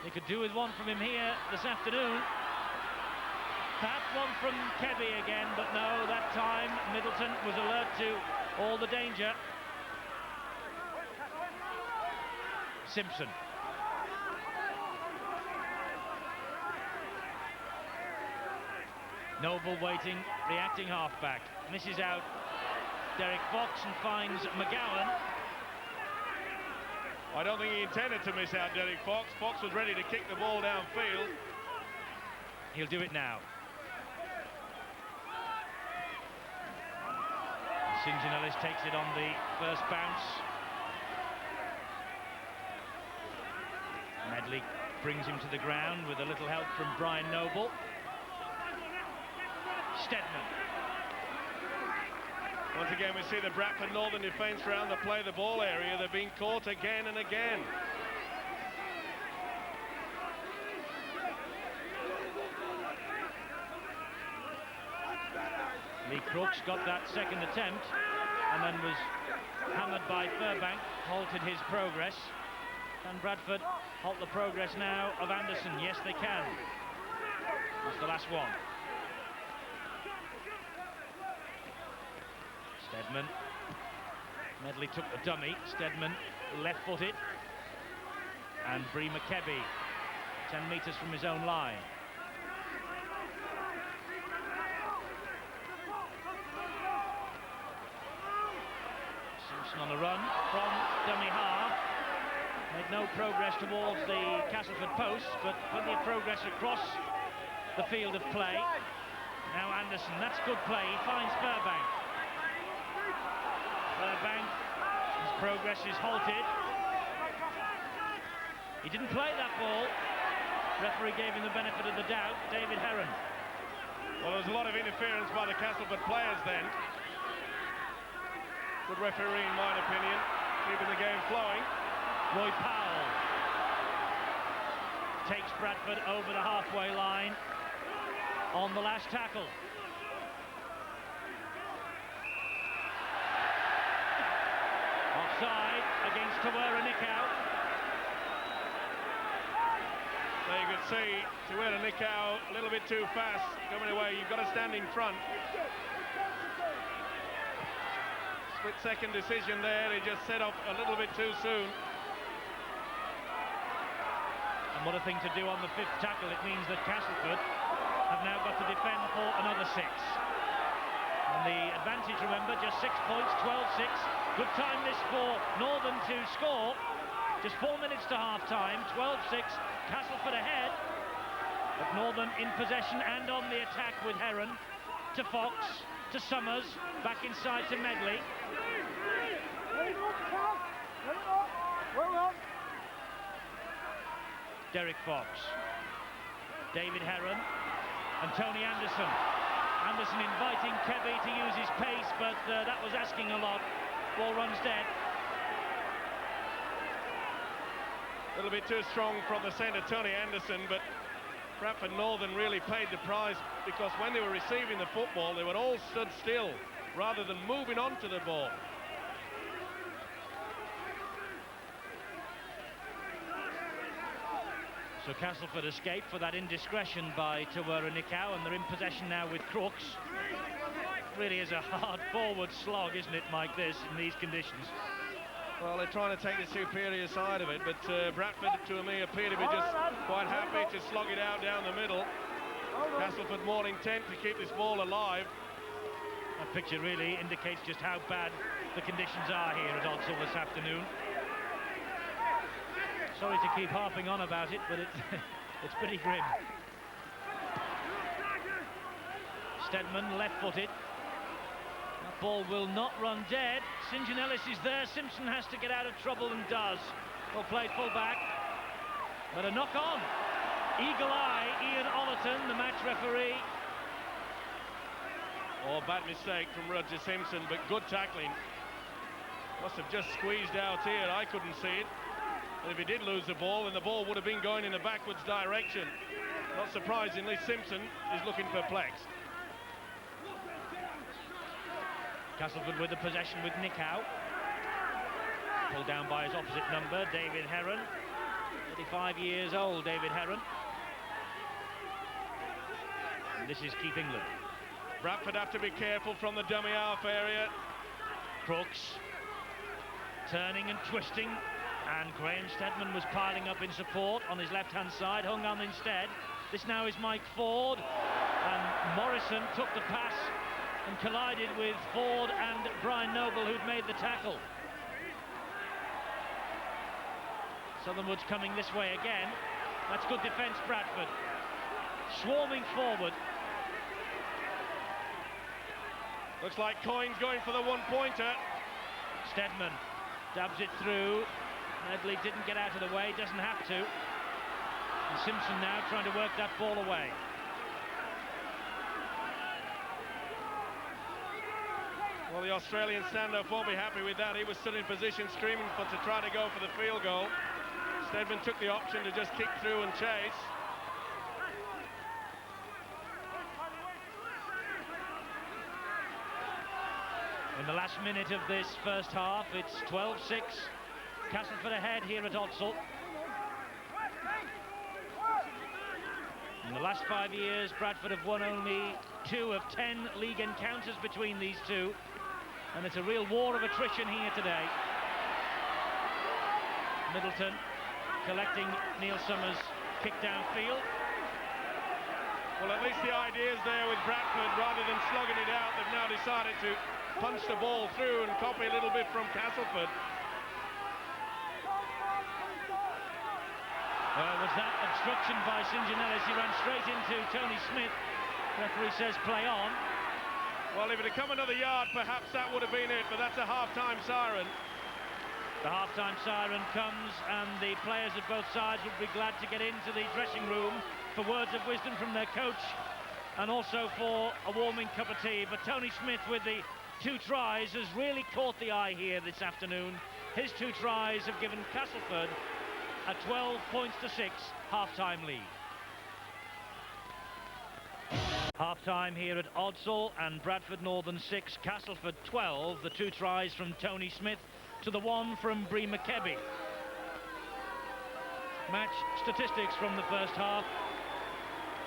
They could do with one from him here this afternoon. Perhaps one from Kebby again, but no, that time Middleton was alert to all the danger. Simpson. Noble waiting, reacting halfback. Misses out Derek Fox and finds McGowan. I don't think he intended to miss out Derek Fox. Fox was ready to kick the ball downfield. He'll do it now. St. John Ellis takes it on the first bounce. Medley brings him to the ground with a little help from Brian Noble. Stedman. Once again, we see the Bradford Northern defence around the play the ball area. They're being caught again and again. Lee Crooks got that second attempt and then was hammered by Furbank, halted his progress. Can Bradford halt the progress now of Anderson? Yes, they can. That's the last one. Stedman. Medley took the dummy. Stedman left-footed. And Bree McKebby, 10 metres from his own line. Simpson on the run from dummy half. Made no progress towards the Castleford post, but plenty of progress across the field of play. Now Anderson, that's good play. He finds Furbank. Furbank, his progress is halted. He didn't play that ball. Referee gave him the benefit of the doubt. David Heron. Well, there was a lot of interference by the Castleford players then. Good referee in my opinion, keeping the game flowing. Roy Powell takes Bradford over the halfway line on the last tackle. Offside against Tawera Nikau. There you can see Tawera Nikau a little bit too fast coming away. You've got to stand in front. Split-second decision there. He just set up a little bit too soon. And what a thing to do on the fifth tackle. It means that Castleford have now got to defend for another 6. And the advantage, remember, just 6 points, 12-6. Good time this for Northern to score. Just 4 minutes to half-time, 12-6. Castleford ahead. But Northern in possession and on the attack with Heron. To Fox, to Summers, back inside to Medley. Derek Fox, David Heron and Tony Anderson. Anderson inviting Kebby to use his pace, but that was asking a lot. Ball runs dead. A little bit too strong from the centre, Tony Anderson, but Bradford Northern really paid the price because when they were receiving the football, they were all stood still rather than moving on to the ball. So Castleford escaped for that indiscretion by Tawera Nikau, and they're in possession now with Crooks. Really is a hard forward slog, isn't it, Mike, this, in these conditions? Well, they're trying to take the superior side of it, but Bradford, to me, appear to be just quite happy to slog it out down the middle. Castleford more intent to keep this ball alive. That picture really indicates just how bad the conditions are here at Odsal this afternoon. Sorry to keep harping on about it, but it's pretty grim. Stedman left-footed. That ball will not run dead. St. John Ellis is there. Simpson has to get out of trouble and does. Well played full-back. But a knock-on. Eagle eye, Ian Ollerton, the match referee. Oh, bad mistake from Roger Simpson, but good tackling. Must have just squeezed out here. I couldn't see it. But if he did lose the ball, then the ball would have been going in a backwards direction. Not surprisingly, Simpson is looking perplexed. Castleford with the possession with Nikau. Pulled down by his opposite number, David Heron. 35 years old, David Heron. And this is Keith England. Bradford have to be careful from the dummy half area. Crooks turning and twisting, and Graham Stedman was piling up in support on his left-hand side, hung on instead. This now is Mike Ford, and Morrison took the pass and collided with Ford and Brian Noble, who'd made the tackle. Southernwood's coming this way again. That's good defence, Bradford. swarming forward. Looks like Coyne's going for the one-pointer. Steadman dabs it through. Medley didn't get out of the way, doesn't have to. And Simpson now trying to work that ball away. Well, the Australian standoff won't be happy with that. He was stood in position screaming to try to go for the field goal. Steadman took the option to just kick through and chase. In the last minute of this first half, it's 12-6. Castleford ahead here at Odsal. In the last 5 years, Bradford have won only 2 of 10 league encounters between these two. And it's a real war of attrition here today. Middleton collecting Neil Summers' kick downfield. Well, at least the idea's there with Bradford. Rather than slugging it out, they've now decided to punch the ball through and copy a little bit from Castleford. Was that obstruction by St. John Ellis? He ran straight into Tony Smith. Referee says play on. Well, if it had come another yard, perhaps that would have been it, but that's a half-time siren. The half-time siren comes, and the players at both sides would be glad to get into the dressing room for words of wisdom from their coach, and also for a warming cup of tea. But Tony Smith, with the 2 tries, has really caught the eye here this afternoon. His 2 tries have given Castleford a 12-6 half-time lead. Half-time here at Odsal, and Bradford Northern 6, Castleford 12. The 2 tries from Tony Smith to the 1 from Bree McKebby. Match statistics from the first half.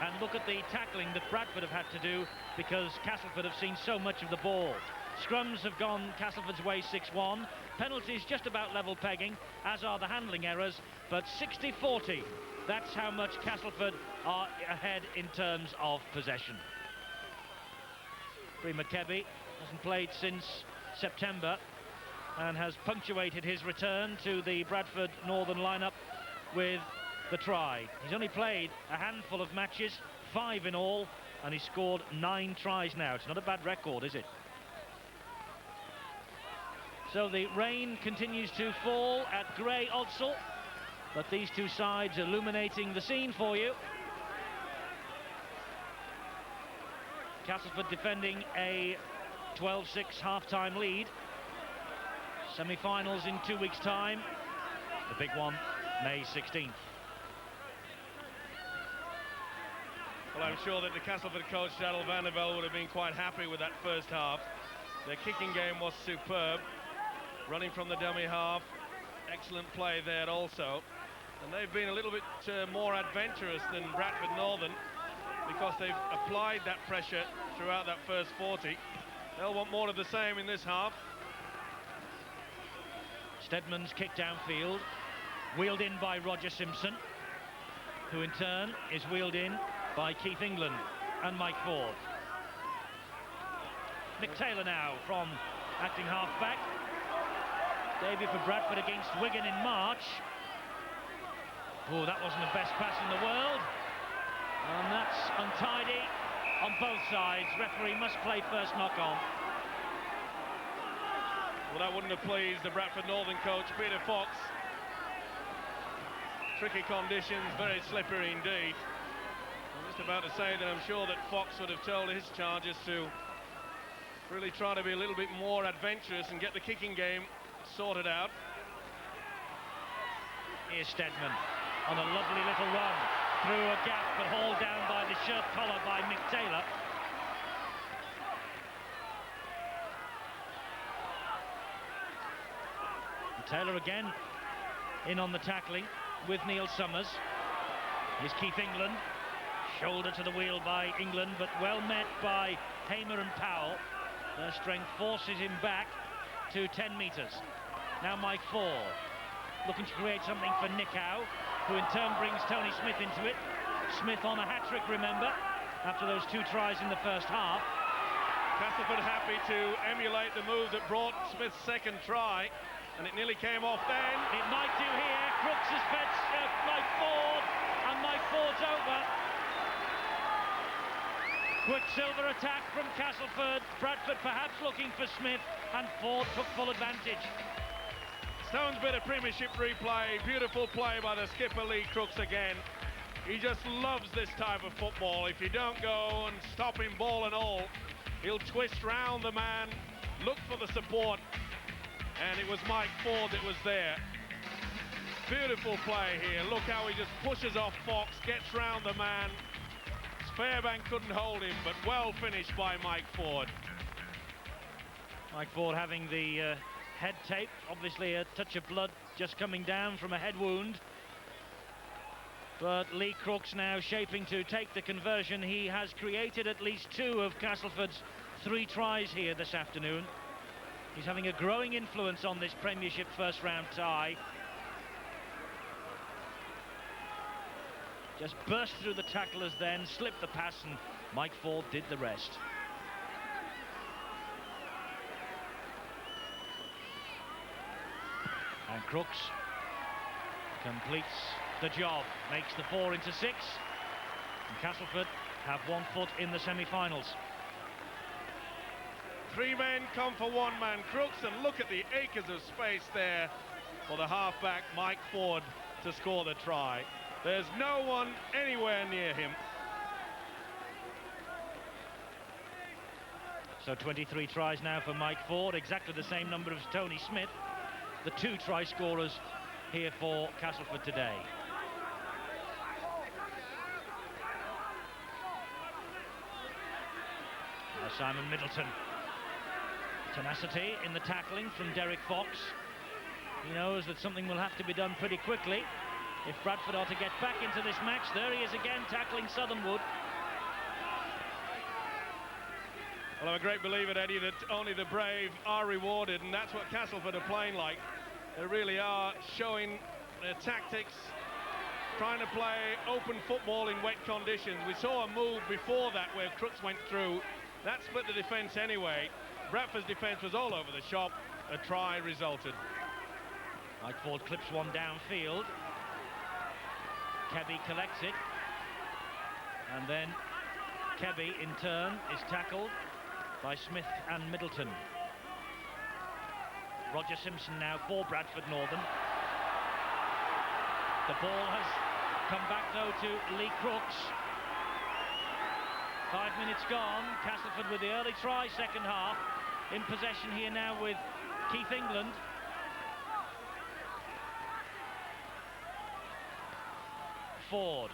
And look at the tackling that Bradford have had to do, because Castleford have seen so much of the ball. Scrums have gone Castleford's way 6-1. Penalties just about level pegging, as are the handling errors, but 60-40. That's how much Castleford are ahead in terms of possession. Bree McKebby hasn't played since September and has punctuated his return to the Bradford Northern lineup with the try. He's only played a handful of matches, 5 in all, and he's scored 9 tries now. It's not a bad record, is it? So the rain continues to fall at Grey Odsal, but these 2 sides illuminating the scene for you. Castleford defending a 12-6 half-time lead. Semi-finals in 2 weeks' time. The big one, May 16th. Well, I'm sure that the Castleford coach, Daryl Vandervelde, would have been quite happy with that first half. Their kicking game was superb. Running from the dummy half, excellent play there also. And they've been a little bit more adventurous than Bradford Northern, because they've applied that pressure throughout that first 40. They'll want more of the same in this half. Steadman's kick downfield, wheeled in by Roger Simpson, who in turn is wheeled in by Keith England and Mike Ford. Mick Taylor now from acting half-back. Debut for Bradford against Wigan in March. Oh, that wasn't the best pass in the world. And that's untidy on both sides. Referee must play first knock-on. Well, that wouldn't have pleased the Bradford Northern coach, Peter Fox. Tricky conditions, very slippery indeed. I'm just about to say that I'm sure that Fox would have told his charges to really try to be a little bit more adventurous and get the kicking game sorted out. Here's Steadman on a lovely little run through a gap, but hauled down by the shirt collar by Mick Taylor. And Taylor again in on the tackling with Neil Summers. Here's Keith England, shoulder to the wheel by England, but well met by Hamer and Powell. Their strength forces him back to 10 metres. Now Mike Ford looking to create something for Nick Howe, who in turn brings Tony Smith into it. Smith on a hat-trick, remember, after those 2 tries in the first half. Castleford happy to emulate the move that brought Smith's second try, and it nearly came off then. It might do here. Crooks has fed Mike Ford, and Mike Ford's over. Quicksilver attack from Castleford. Bradford perhaps looking for Smith, and Ford took full advantage. Stone's bit of Premiership replay. Beautiful play by the skipper, Lee Crooks, again. He just loves this type of football. If you don't go and stop him, ball and all, he'll twist round the man, look for the support, and it was Mike Ford that was there. Beautiful play here. Look how he just pushes off Fox, gets round the man. Fairbank couldn't hold him, but well finished by Mike Ford. Mike Ford having the head tape, obviously a touch of blood just coming down from a head wound. But Lee Crooks now shaping to take the conversion. He has created at least 2 of Castleford's 3 tries here this afternoon. He's having a growing influence on this Premiership first round tie. Just burst through the tacklers then, slipped the pass, and Mike Ford did the rest. And Crooks completes the job, makes the 4 into 6. And Castleford have 1 foot in the semi-finals. 3 men come for 1 man. Crooks, and look at the acres of space there for the halfback Mike Ford to score the try. There's no one anywhere near him. So 23 tries now for Mike Ford, exactly the same number as Tony Smith, the 2 try scorers here for Castleford today. Now Simon Middleton. Tenacity in the tackling from Derek Fox. He knows that something will have to be done pretty quickly if Bradford are to get back into this match. There he is again, tackling Southernwood. Well, I'm a great believer, Eddie, that only the brave are rewarded, and that's what Castleford are playing like. They really are showing their tactics, trying to play open football in wet conditions. We saw a move before that where Crooks went through. That split the defence anyway. Bradford's defence was all over the shop. A try resulted. Mike Ford clips one downfield. Kebby collects it, and then Kebby in turn is tackled by Smith and Middleton. Roger Simpson now for Bradford Northern. The ball has come back though to Lee Crooks. 5 minutes gone. Castleford with the early try, second half. In possession here now with Keith England. Ford.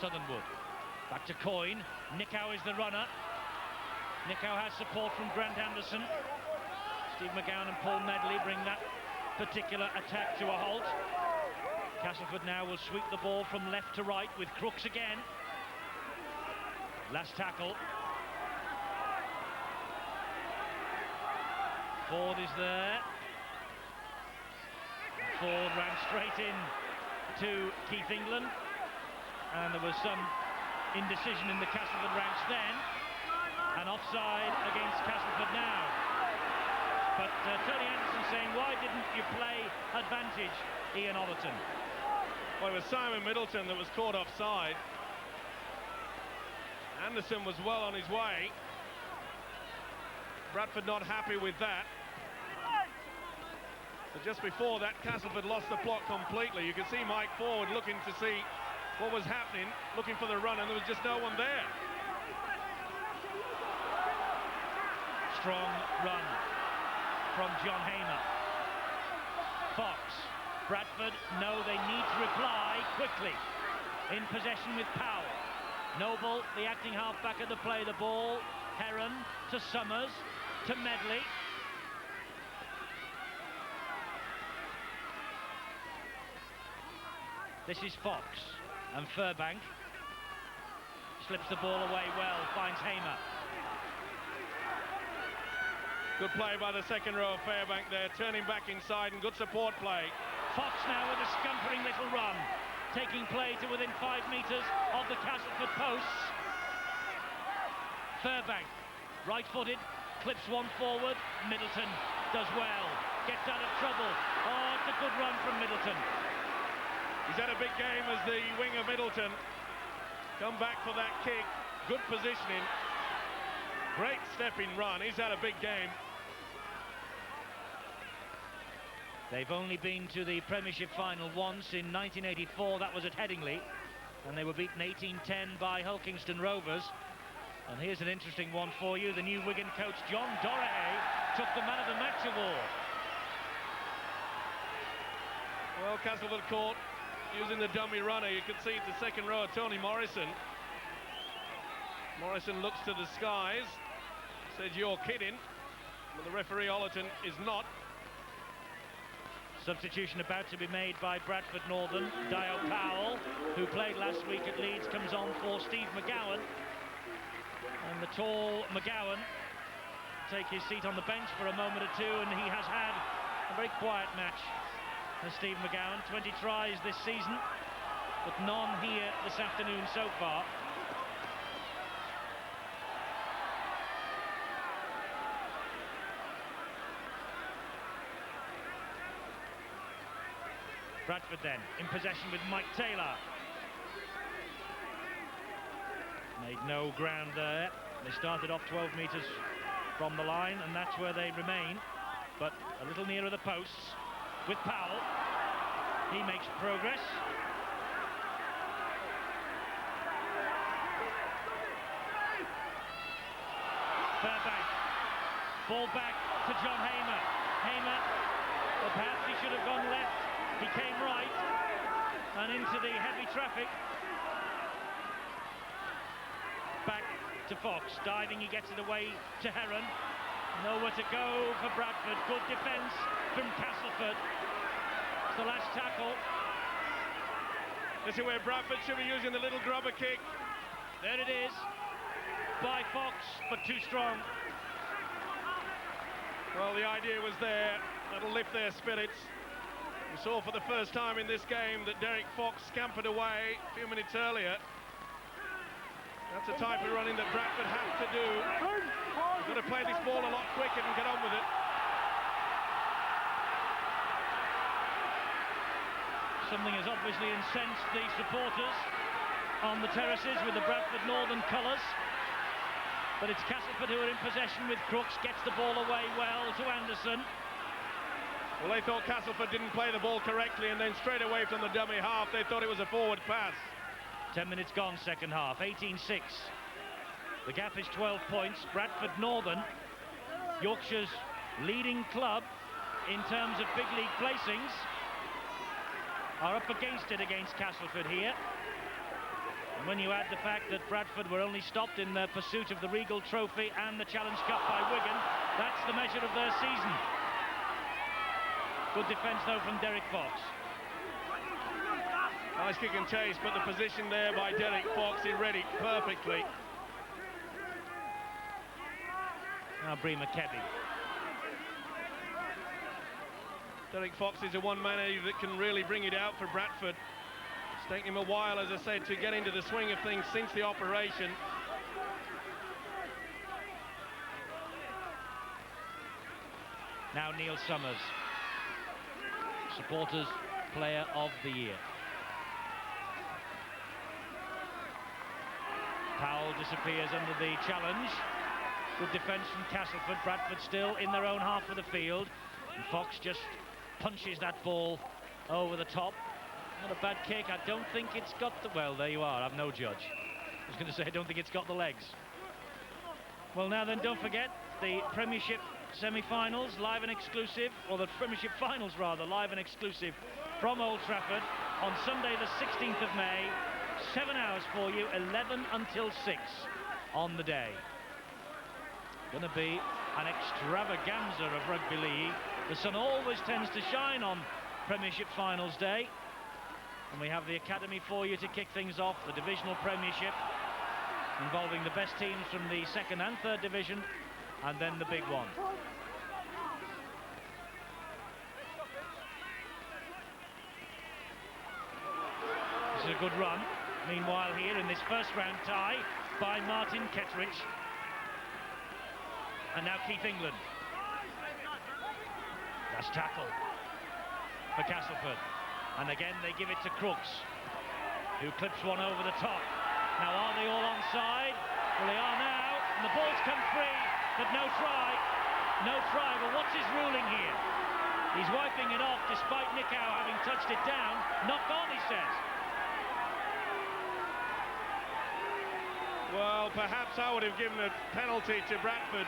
Southernwood. Back to Coyne. Nickow is the runner. Nickow has support from Grant Anderson. Steve McGowan and Paul Medley bring that particular attack to a halt. Castleford now will sweep the ball from left to right with Crooks again. Last tackle. Ford is there. Ford ran straight in to Keith England, and there was some indecision in the Castleford ranks then, and offside against Castleford now. But Tony Anderson saying, why didn't you play advantage, Ian Otterton? Well, it was Simon Middleton that was caught offside. Anderson was well on his way. Bradford not happy with that. But just before that, Castleford lost the plot completely. You could see Mike Ford looking to see what was happening, looking for the run, and there was just no one there. Strong run from John Hamer. Fox. Bradford know they need to reply quickly. In possession with power. Noble, the acting halfback at the play, the ball. Heron to Summers, to Medley. This is Fox, and Fairbank slips the ball away well, finds Hamer. Good play by the second row of Fairbank there, turning back inside, and good support play. Fox now with a scumpering little run, taking play to within 5 metres of the Castleford posts. Fairbank, right-footed, clips one forward. Middleton does well, gets out of trouble. Oh, it's a good run from Middleton. He's had a big game as the winger Middleton. Come back for that kick. Good positioning. Great stepping run. He's had a big game. They've only been to the Premiership final once in 1984. That was at Headingley, and they were beaten 18-10 by Hulkingston Rovers. And here's an interesting one for you. The new Wigan coach, John Dorahay, took the Man of the Match award. Well, Castleford caught using the dummy runner. You can see it's the second row of Tony Morrison. Morrison looks to the skies, says, "You're kidding." But the referee, Ollerton, is not. Substitution about to be made by Bradford Northern. Dio Powell, who played last week at Leeds, comes on for Steve McGowan. And the tall McGowan take his seat on the bench for a moment or two, and he has had a very quiet match. And Steve McGowan, 20 tries this season, but none here this afternoon so far. Bradford then in possession with Mike Taylor. Made no ground there. They started off 12 metres from the line, and that's where they remain, but a little nearer the posts with Powell. He makes progress. Fairbank. Ball back to John Hamer. Hamer, well, perhaps he should have gone left. He came right and into the heavy traffic. Back to Fox, diving, he gets it away to Heron. Nowhere to go for Bradford. Good defence from Castleford. It's the last tackle. This is where Bradford should be using the little grubber kick. There it is, by Fox, but too strong. Well, the idea was there. That'll lift their spirits. We saw for the first time in this game that Derek Fox scampered away a few minutes earlier. That's the type of running that Bradford have to do. You've got to play this ball a lot quicker and get on with it. Something has obviously incensed the supporters on the terraces with the Bradford Northern colours. But it's Castleford who are in possession with Crooks, gets the ball away well to Anderson. Well, they thought Castleford didn't play the ball correctly, and then straight away from the dummy half, they thought it was a forward pass. 10 minutes gone, second half, 18-6. The gap is 12 points. Bradford Northern, Yorkshire's leading club in terms of big league placings, are up against it against Castleford here. And when you add the fact that Bradford were only stopped in their pursuit of the Regal Trophy and the Challenge Cup by Wigan, that's the measure of their season. Good defence, though, from Derek Fox. Nice kick and chase, but the position there by Derek Fox, he read it perfectly. Now Bree McKebby. Derek Fox is a one-man that can really bring it out for Bradford. It's taken him a while, as I said, to get into the swing of things since the operation. Now Neil Summers, Supporters Player of the Year. Powell disappears under the challenge. Good defence from Castleford. Bradford still in their own half of the field. And Fox just punches that ball over the top. Not a bad kick. I don't think it's got the... Well, there you are. I'm no judge. I was going to say, I don't think it's got the legs. Well, now then, don't forget the Premiership semi-finals, live and exclusive, or the Premiership finals, rather, live and exclusive from Old Trafford on Sunday, the 16th of May. 7 hours for you, 11 until 6 on the day. Going to be an extravaganza of rugby league. The sun always tends to shine on Premiership finals day. And we have the academy for you to kick things off, the divisional Premiership, involving the best teams from the second and third division, and then the big one. This is a good run. Meanwhile here in this first round tie by Martin Ketteridge. And now Keith England. That's tackle for Castleford. And again they give it to Crooks, who clips one over the top. Now are they all onside? Well, they are now, and the ball's come free, but no try. No try. Well, what's his ruling here? He's wiping it off despite Nickau having touched it down. Knocked on, he says. Well, perhaps I would have given a penalty to Bradford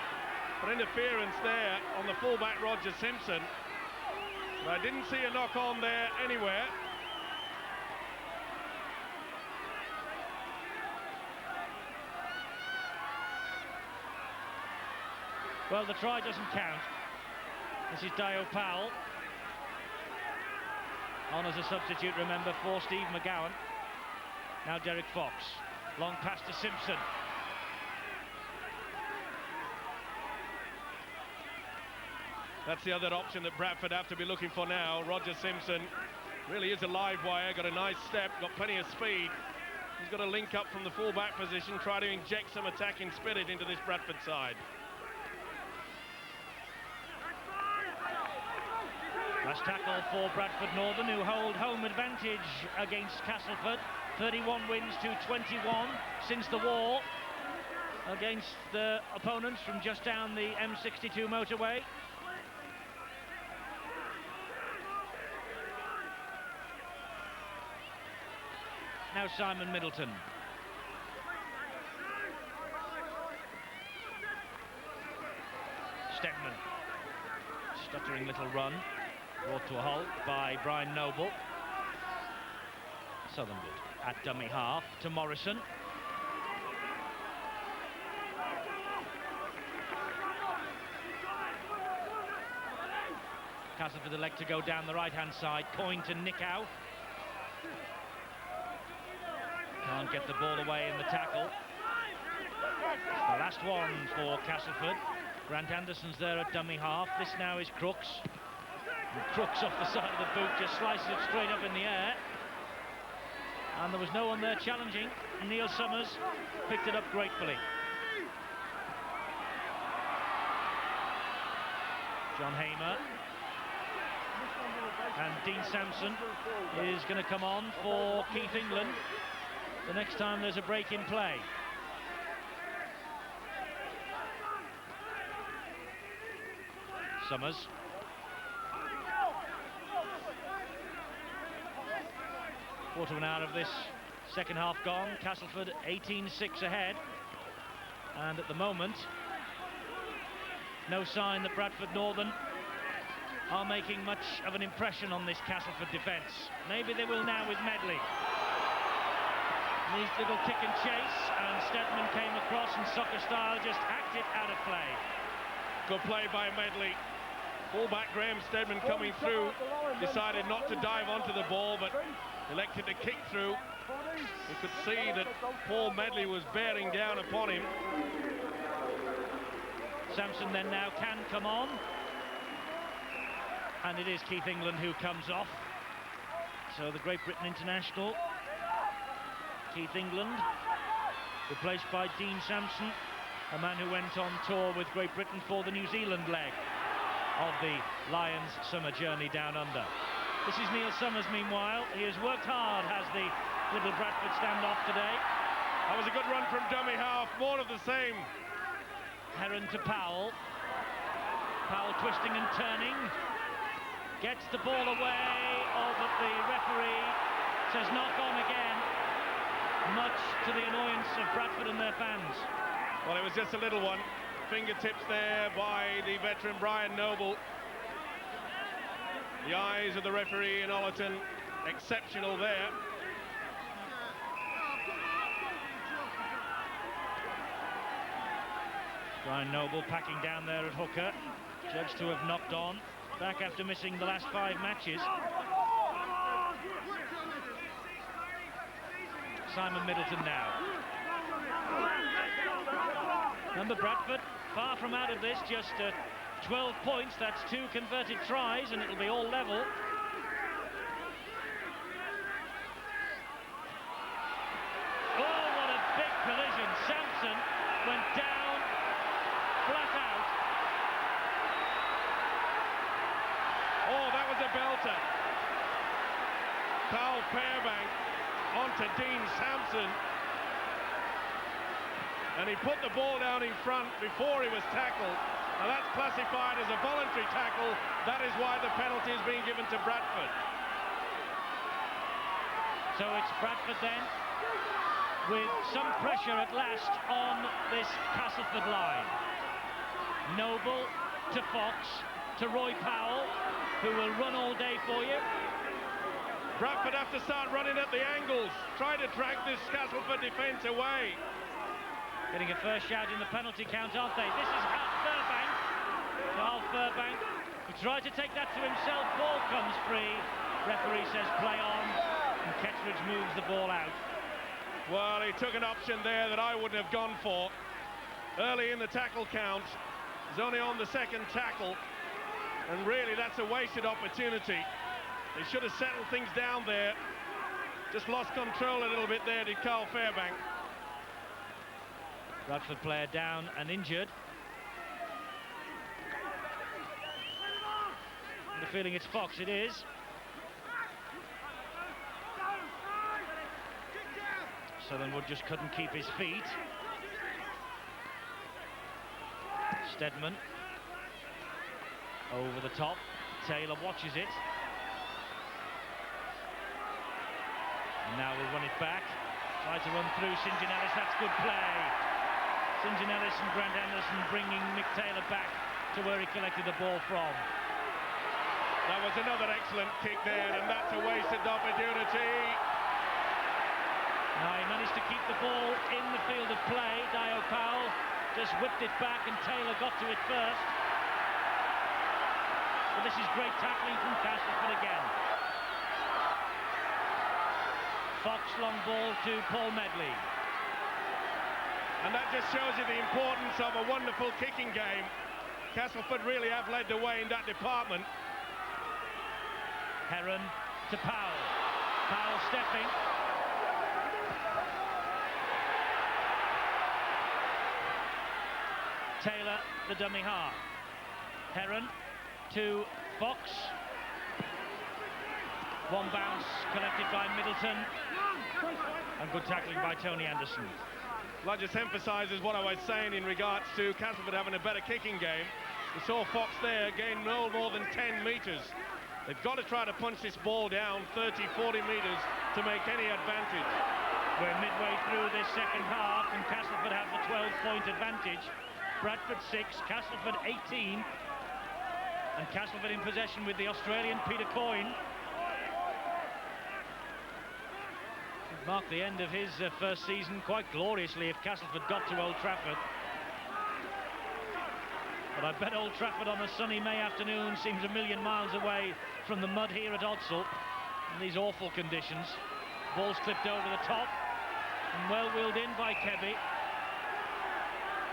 for interference there on the fullback Roger Simpson. But I didn't see a knock on there anywhere. Well, the try doesn't count. This is Dio Powell. On as a substitute, remember, for Steve McGowan. Now Derek Fox. Long pass to Simpson. That's the other option that Bradford have to be looking for now. Roger Simpson really is a live wire, got a nice step, got plenty of speed. He's got to link up from the full-back position, try to inject some attacking spirit into this Bradford side. Last tackle for Bradford Northern, who hold home advantage against Castleford. 31 wins to 21 since the war against the opponents from just down the M62 motorway. Now Simon Middleton. Stedman. Stuttering little run. Brought to a halt by Brian Noble. Southernwood at dummy half to Morrison. Castleford elect to go down the right-hand side. Coin to Nickau. Can't get the ball away in the tackle. The last one for Castleford. Grant Anderson's there at dummy half. This now is Crooks. And Crooks off the side of the boot just slices it straight up in the air. And there was no one there challenging. Neil Summers picked it up gratefully. John Hamer. And Dean Sampson is going to come on for Keith England the next time there's a break in play. Summers. Quarter of an hour of this second half gone. Castleford 18-6 ahead. And at the moment, no sign that Bradford Northern are making much of an impression on this Castleford defence. Maybe they will now with Medley. Neat little kick and chase, and Stedman came across and soccer style just hacked it out of play. Good play by Medley. Fullback Graham Stedman coming through, decided not to dive onto the ball, but elected to kick through. You could see that Paul Medley was bearing down upon him. Sampson then now can come on. And it is Keith England who comes off. So the Great Britain international, Keith England, replaced by Dean Sampson, a man who went on tour with Great Britain for the New Zealand leg of the Lions summer journey down under. This is Neil Summers, meanwhile. He has worked hard, has the little Bradford standoff today. That was a good run from dummy half, more of the same. Heron to Powell. Powell twisting and turning. Gets the ball away. Oh, but the referee says knock on again. Much to the annoyance of Bradford and their fans. Well, it was just a little one. Fingertips there by the veteran Brian Noble. The eyes of the referee in Ollerton, exceptional there. Brian Noble packing down there at hooker. Judged to have knocked on. Back after missing the last 5 matches. Simon Middleton now. Remember, Bradford far from out of this, just 12 points. That's 2 converted tries, and it'll be all level. Oh, what a big collision. Sampson went down flat out. Oh, that was a belter. Carl Fairbank onto Dean Sampson. And he put the ball down in front before he was tackled. Now that's classified as a voluntary tackle. That is why the penalty is being given to Bradford. So it's Bradford then, with some pressure at last on this Castleford line. Noble to Fox, to Roy Powell, who will run all day for you. Bradford have to start running at the angles, try to drag this Castleford defence away. Getting a first shout in the penalty count, aren't they? This is Carl Fairbank, who tried to take that to himself. Ball comes free. Referee says play on, and Kettridge moves the ball out. Well, he took an option there that I wouldn't have gone for. Early in the tackle count, he's only on the second tackle, and really that's a wasted opportunity. They should have settled things down there. Just lost control a little bit there, did Carl Fairbank. Bradford player down and injured. And the feeling it's Fox, it is. Southernwood just couldn't keep his feet. Steadman over the top. Taylor watches it. And now we'll run it back. Try to run through St. John Ellis. That's good play. St. John Ellis and Grant Anderson bringing Mick Taylor back to where he collected the ball from. That was another excellent kick there, and that's a wasted opportunity. Now he managed to keep the ball in the field of play. Dio Powell just whipped it back and Taylor got to it first. But this is great tackling from Castleford again. Fox long ball to Paul Medley. And that just shows you the importance of a wonderful kicking game. Castleford really have led the way in that department. Heron to Powell. Powell stepping. Taylor, the dummy half. Heron to Fox. One bounce collected by Middleton. And good tackling by Tony Anderson. That just emphasises what I was saying in regards to Castleford having a better kicking game. We saw Fox there gain no more than 10 metres. They've got to try to punch this ball down 30, 40 metres to make any advantage. We're midway through this second half and Castleford have the 12-point advantage. Bradford 6, Castleford 18. And Castleford in possession with the Australian Peter Coyne. Marked the end of his first season quite gloriously if Castleford got to Old Trafford. But I bet Old Trafford on a sunny May afternoon seems a million miles away from the mud here at Odsal in these awful conditions. Ball's clipped over the top and well wheeled in by Kebby.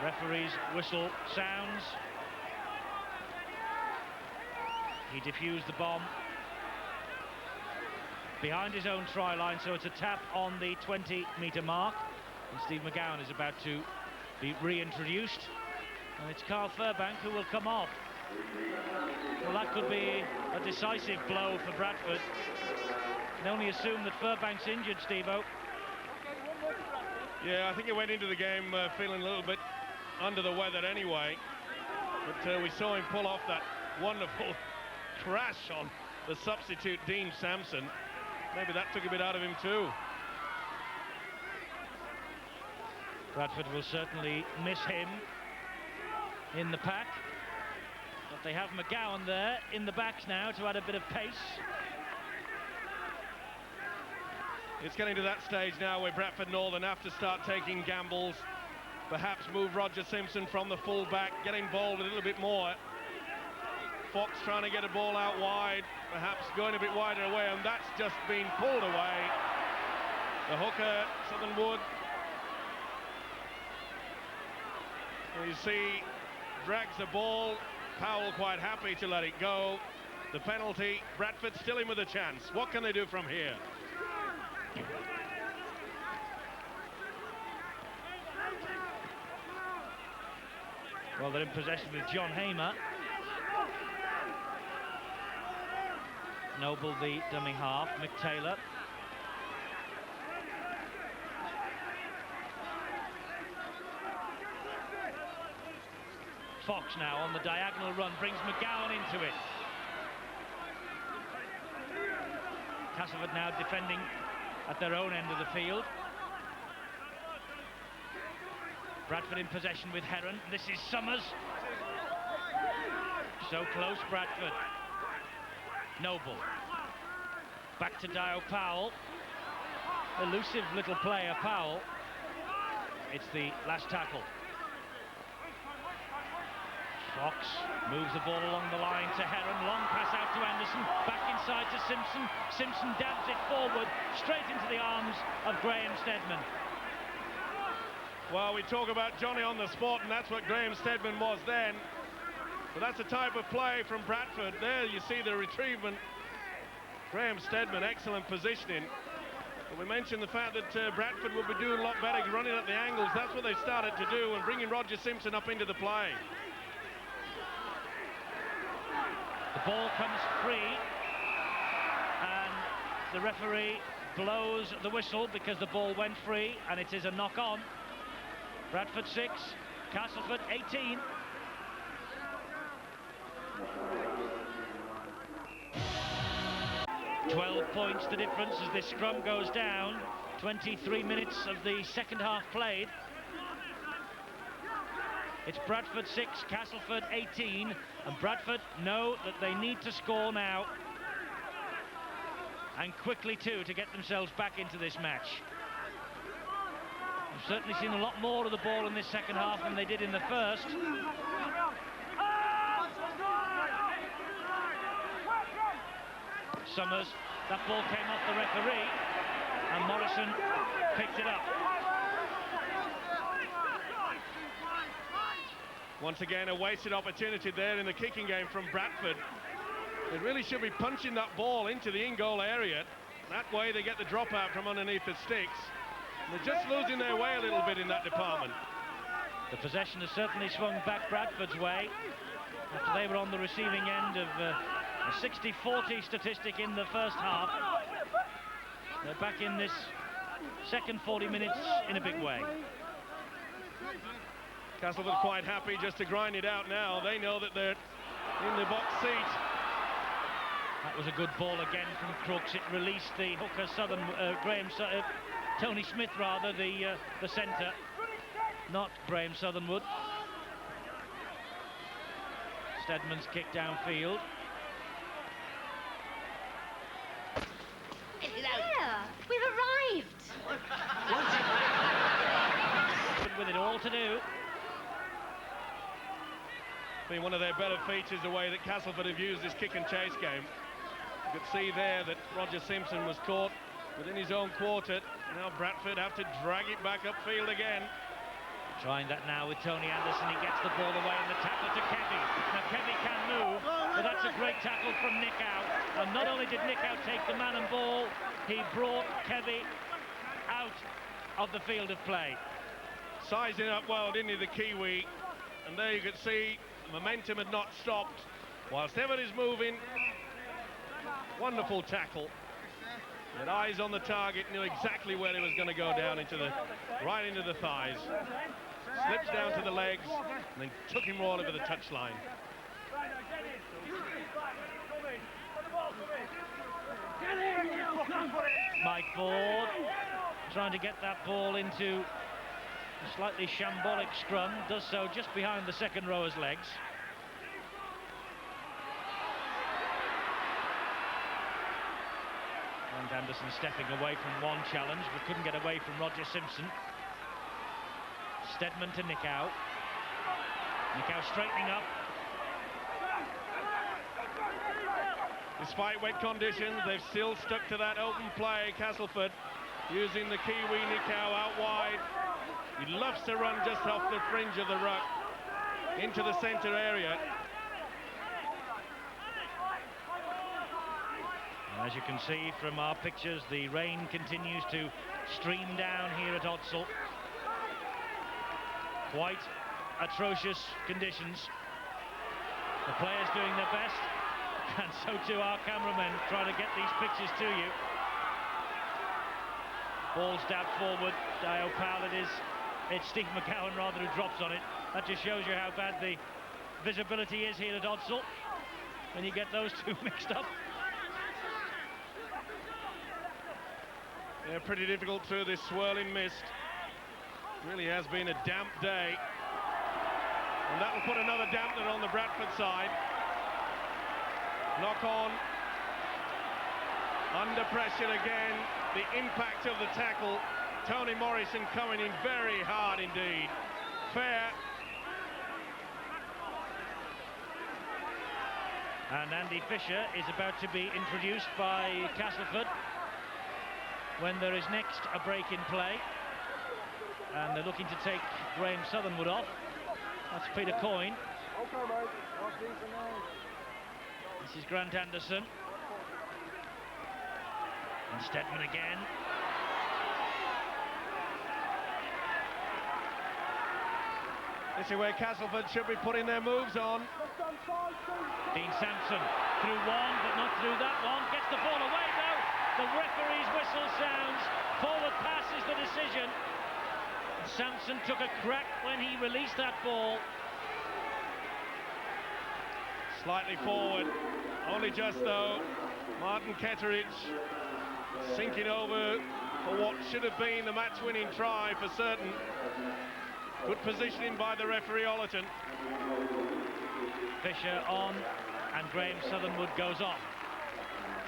Referee's whistle sounds. He defused the bomb behind his own try line, so it's a tap on the 20-metre mark. And Steve McGowan is about to be reintroduced. And it's Carl Fairbank who will come off. Well, that could be a decisive blow for Bradford. Can only assume that Fairbank's injured, Steve-O. Yeah, I think he went into the game feeling a little bit under the weather anyway. But we saw him pull off that wonderful crash on the substitute Dean Sampson. Maybe that took a bit out of him too. Bradford will certainly miss him in the pack. But they have McGowan there in the backs now to add a bit of pace. It's getting to that stage now where Bradford Northern have to start taking gambles. Perhaps move Roger Simpson from the full-back, get involved a little bit more. Fox trying to get a ball out wide, perhaps going a bit wider away, and that's just been pulled away. The hooker, Southernwood. You see, drags the ball. Powell quite happy to let it go. The penalty, Bradford still in with a chance. What can they do from here? Well, they're in possession with John Hamer. Noble, the dummy half. Mick Taylor. Fox now on the diagonal run, brings McGowan into it. Castleford now defending at their own end of the field. Bradford in possession with Heron. This is Summers. So close, Bradford. Noble. Back to Dio Powell. Elusive little player, Powell. It's the last tackle. Fox moves the ball along the line to Heron. Long pass out to Anderson. Back inside to Simpson. Simpson dabs it forward, straight into the arms of Graham Steadman. Well, we talk about Johnny on the spot, and that's what Graham Steadman was then. But that's a type of play from Bradford. There you see the retrievement. Graham Steadman, excellent positioning. But we mentioned the fact that Bradford would be doing a lot better running at the angles. That's what they started to do, and bringing Roger Simpson up into the play. The ball comes free, and the referee blows the whistle because the ball went free, and it is a knock-on. Bradford 6, Castleford 18. "12 points the difference as this scrum goes down. 23 minutes of the second half played. It's Bradford 6, Castleford 18, and Bradford know that they need to score now, and quickly too, to get themselves back into this match. We've certainly seen a lot more of the ball in this second half than they did in the first. Summers, that ball came off the referee, and Morrison picked it up. Once again, a wasted opportunity there in the kicking game from Bradford. They really should be punching that ball into the in-goal area. That way they get the dropout from underneath the sticks. And they're just losing their way a little bit in that department. The possession has certainly swung back Bradford's way after they were on the receiving end of a 60-40 statistic in the first half. They're back in this second 40 minutes in a big way. Castleford quite happy just to grind it out now. They know that they're in the box seat. That was a good ball again from Crooks. It released the hooker, Tony Smith rather, the centre, not Graham Southernwood. Steadman's kick downfield. Yeah, we've arrived. With it all to do. Been one of their better features, the way that Castleford have used this kick and chase game. You could see there that Roger Simpson was caught within his own quarter. Now Bradford have to drag it back upfield again. Trying that now with Tony Anderson. He gets the ball away and the tackle to Kevy. Now Kevy can move, but that's a great tackle from Nick Out. And not only did Nick Out take the man and ball, he brought Kevy out of the field of play. Sizing up well, didn't he, the Kiwi? And there you could see the momentum had not stopped. Whilst Everett is moving, wonderful tackle. He had eyes on the target, knew exactly where he was going to go down right into the thighs. Slips down to the legs, and then took him all over the touchline. Mike Ford trying to get that ball into a slightly shambolic scrum, does so just behind the second rower's legs. And Anderson stepping away from one challenge, but couldn't get away from Roger Simpson. Steadman to Nick Out. Nick Out straightening up. Despite wet conditions, they've still stuck to that open play. Castleford using the Kiwi Nikau out wide. He loves to run just off the fringe of the ruck into the centre area. As you can see from our pictures, the rain continues to stream down here at Odsal. Quite atrocious conditions. The players doing their best. And so too our cameramen trying to get these pictures to you. Ball stabbed forward. Dio Powell it is. It's Steve McGowan rather who drops on it. That just shows you how bad the visibility is here at Odsal when you get those two mixed up. Yeah, pretty difficult through this swirling mist. Really has been a damp day. And that will put another dampener on the Bradford side. Knock on. Under pressure again. The impact of the tackle. Tony Morrison coming in very hard indeed. Fair. And Andy Fisher is about to be introduced by Castleford when there is next a break in play. And they're looking to take Graham Southernwood off. That's Peter Coyne. This is Grant Anderson. And Stedman again. This is where Castleford should be putting their moves on. Dean Sampson through one, but not through that one. Gets the ball away though. The referee's whistle sounds. Forward pass is the decision. Sampson took a crack when he released that ball. Slightly forward. Only just though. Martin Ketteridge sinking over for what should have been the match-winning try for certain. Good positioning by the referee Ollerton. Fisher on, and Graham Southernwood goes off.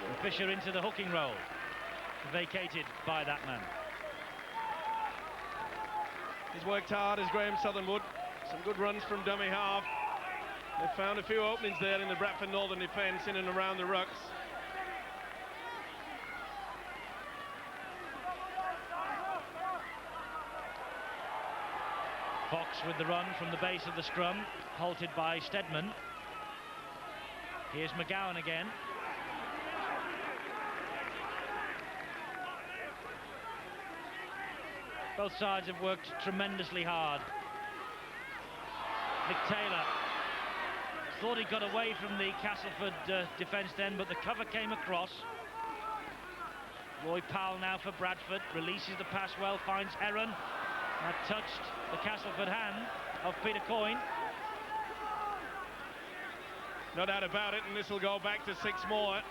And Fisher into the hooking role, vacated by that man. He's worked hard as Graham Southernwood. Some good runs from dummy half. They've found a few openings there in the Bradford Northern defence in and around the rucks. Fox with the run from the base of the scrum, halted by Stedman. Here's McGowan again. Both sides have worked tremendously hard. Nick Taylor thought he got away from the Castleford defence then, but the cover came across. Roy Powell now for Bradford, releases the pass well, finds Heron. That touched the Castleford hand of Peter Coyne. No doubt about it, and this will go back to 6 more.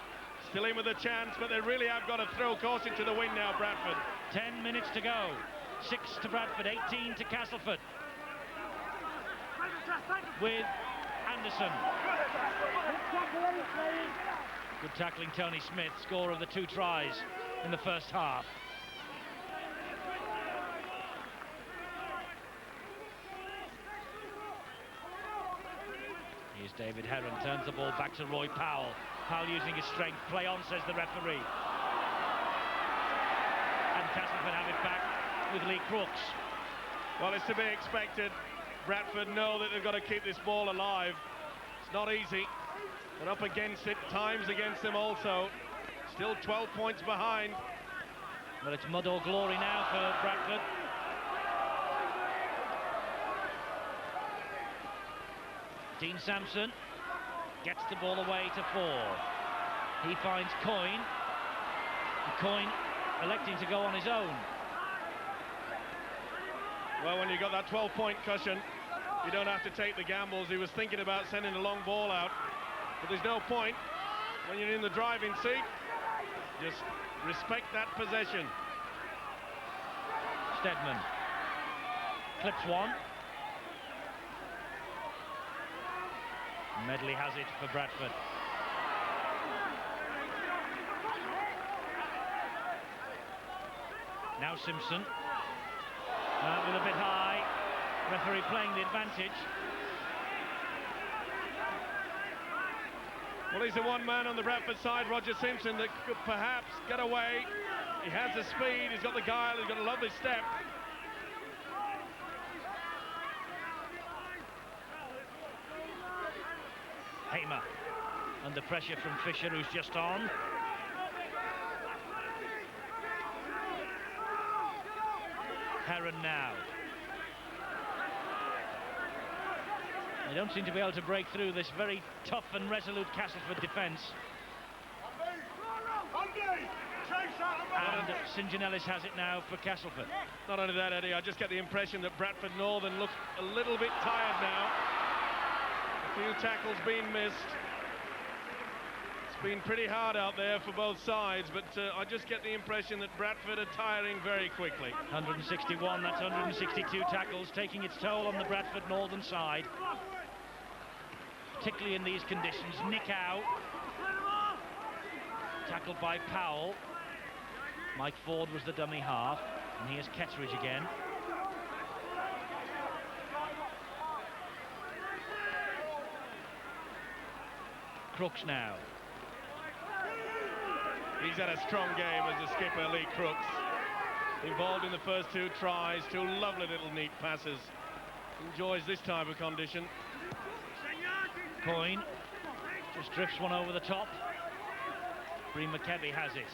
Still in with a chance, but they really have got to throw caution to the wind now, Bradford. 10 minutes to go. 6 to Bradford, 18 to Castleford. With Anderson. Good tackling, Tony Smith, scorer of the 2 tries in the first half. Here's David Heron, turns the ball back to Roy Powell. Powell using his strength. Play on, says the referee. And Castleford have it back with Lee Crooks. Well, it's to be expected. Bradford know that they've got to keep this ball alive. It's not easy. And up against it, times against them also. Still 12 points behind. But it's mud or glory now for Bradford. Dean Sampson gets the ball away to 4. He finds Coyne. And Coyne electing to go on his own. Well, when you've got that 12-point cushion, you don't have to take the gambles. He was thinking about sending a long ball out, but there's no point. When you're in the driving seat, just respect that possession. Stedman clips one. Medley has it for Bradford. Now Simpson. With a bit high. Referee playing the advantage. Well, he's the one man on the Bradford side, Roger Simpson, that could perhaps get away. He has the speed, he's got the guile, he's got a lovely step. Hamer under pressure from Fisher, who's just on. Heron now. They don't seem to be able to break through this very tough and resolute Castleford defence. And St John Ellis has it now for Castleford. Not only that, Eddie, I just get the impression that Bradford Northern look a little bit tired now. A few tackles being missed. It's been pretty hard out there for both sides, but I just get the impression that Bradford are tiring very quickly. 161, that's 162 tackles, taking its toll on the Bradford Northern side. Particularly in these conditions. Nick out. Tackled by Powell. Mike Ford was the dummy half, and here's Kettridge again. Crooks now. He's had a strong game as a skipper, Lee Crooks. Involved in the first 2 tries, 2 lovely little neat passes. Enjoys this type of condition. Coyne just drifts one over the top. Bree McKebby has it.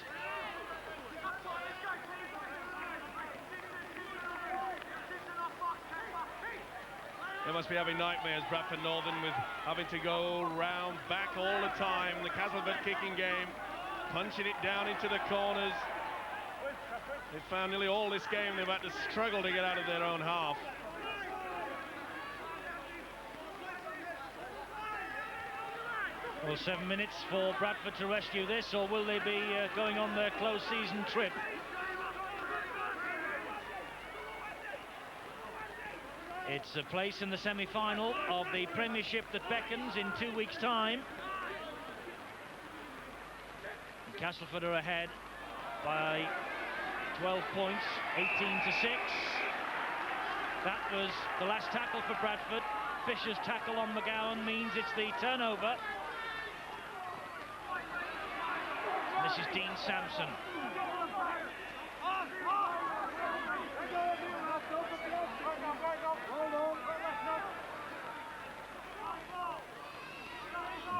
They must be having nightmares, Bradford Northern, with having to go round back all the time. The Castleford kicking game, punching it down into the corners. They've found nearly all this game they've had to struggle to get out of their own half. Well, 7 minutes for Bradford to rescue this, or will they be going on their close season trip? It's a place in the semi-final of the Premiership that beckons in 2 weeks' time. Castleford are ahead by 12 points, 18-6. That was the last tackle for Bradford. Fisher's tackle on McGowan means it's the turnover. This is Dean Sampson.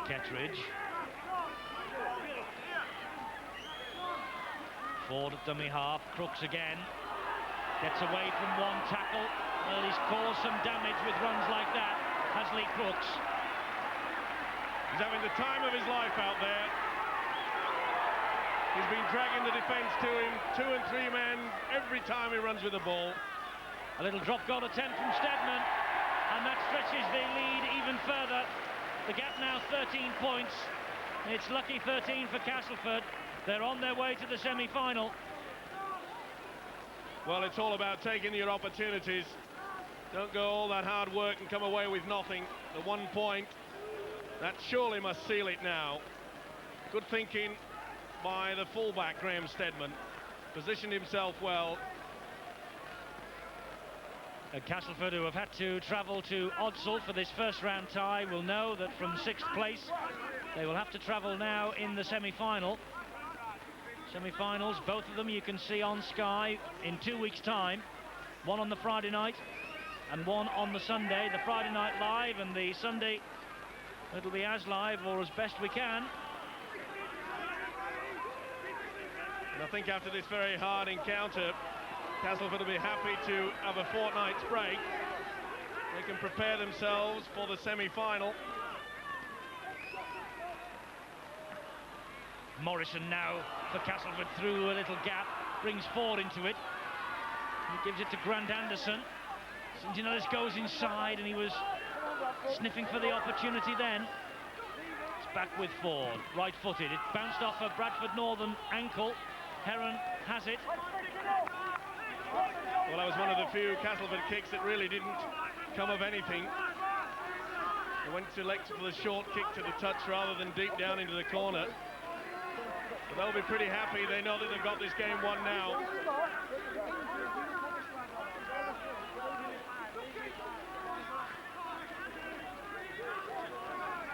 Kettridge. Ford at dummy half. Crooks again. Gets away from one tackle. Well, he's caused some damage with runs like that, has Lee Crooks. He's having the time of his life out there. He's been dragging the defence to him, 2 and 3 men every time he runs with the ball. A little drop goal attempt from Stedman, and that stretches the lead even further. The gap now 13 points. It's lucky 13 for Castleford. They're on their way to the semi-final. Well, it's all about taking your opportunities. Don't go all that hard work and come away with nothing. The 1 point, that surely must seal it now. Good thinking by the fullback, Graham Stedman. Positioned himself well. And Castleford, who have had to travel to Odsal for this first round tie, will know that from 6th place they will have to travel now in the semi-final. Semi-finals, both of them you can see on Sky in 2 weeks' time. One on the Friday night and one on the Sunday. The Friday night live, and the Sunday it'll be as live or as best we can. And I think after this very hard encounter, Castleford will be happy to have a fortnight's break. They can prepare themselves for the semi-final. Morrison now for Castleford through a little gap, brings Ford into it. He gives it to Grant Anderson. St John Ellis goes inside, and he was sniffing for the opportunity then. It's back with Ford, right-footed. It bounced off a Bradford Northern ankle. Heron has it. Well, that was one of the few Castleford kicks that really didn't come of anything. They went to elect for the short kick to the touch rather than deep down into the corner. But they'll be pretty happy. They know that they've got this game won now.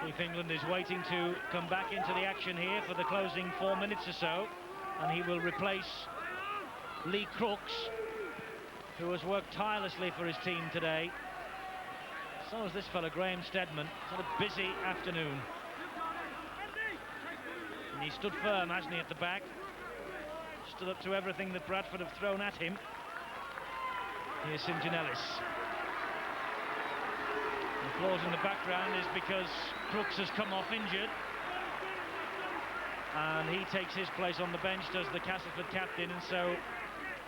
If England is waiting to come back into the action here for the closing 4 minutes or so, and he will replace Lee Crooks, who has worked tirelessly for his team today. So has this fella, Graham Stedman. It's had a busy afternoon. And he stood firm, hasn't he, at the back? Stood up to everything that Bradford have thrown at him. Here's St John Ellis. applause in the background is because Crooks has come off injured. And he takes his place on the bench, does the Castleford captain, and so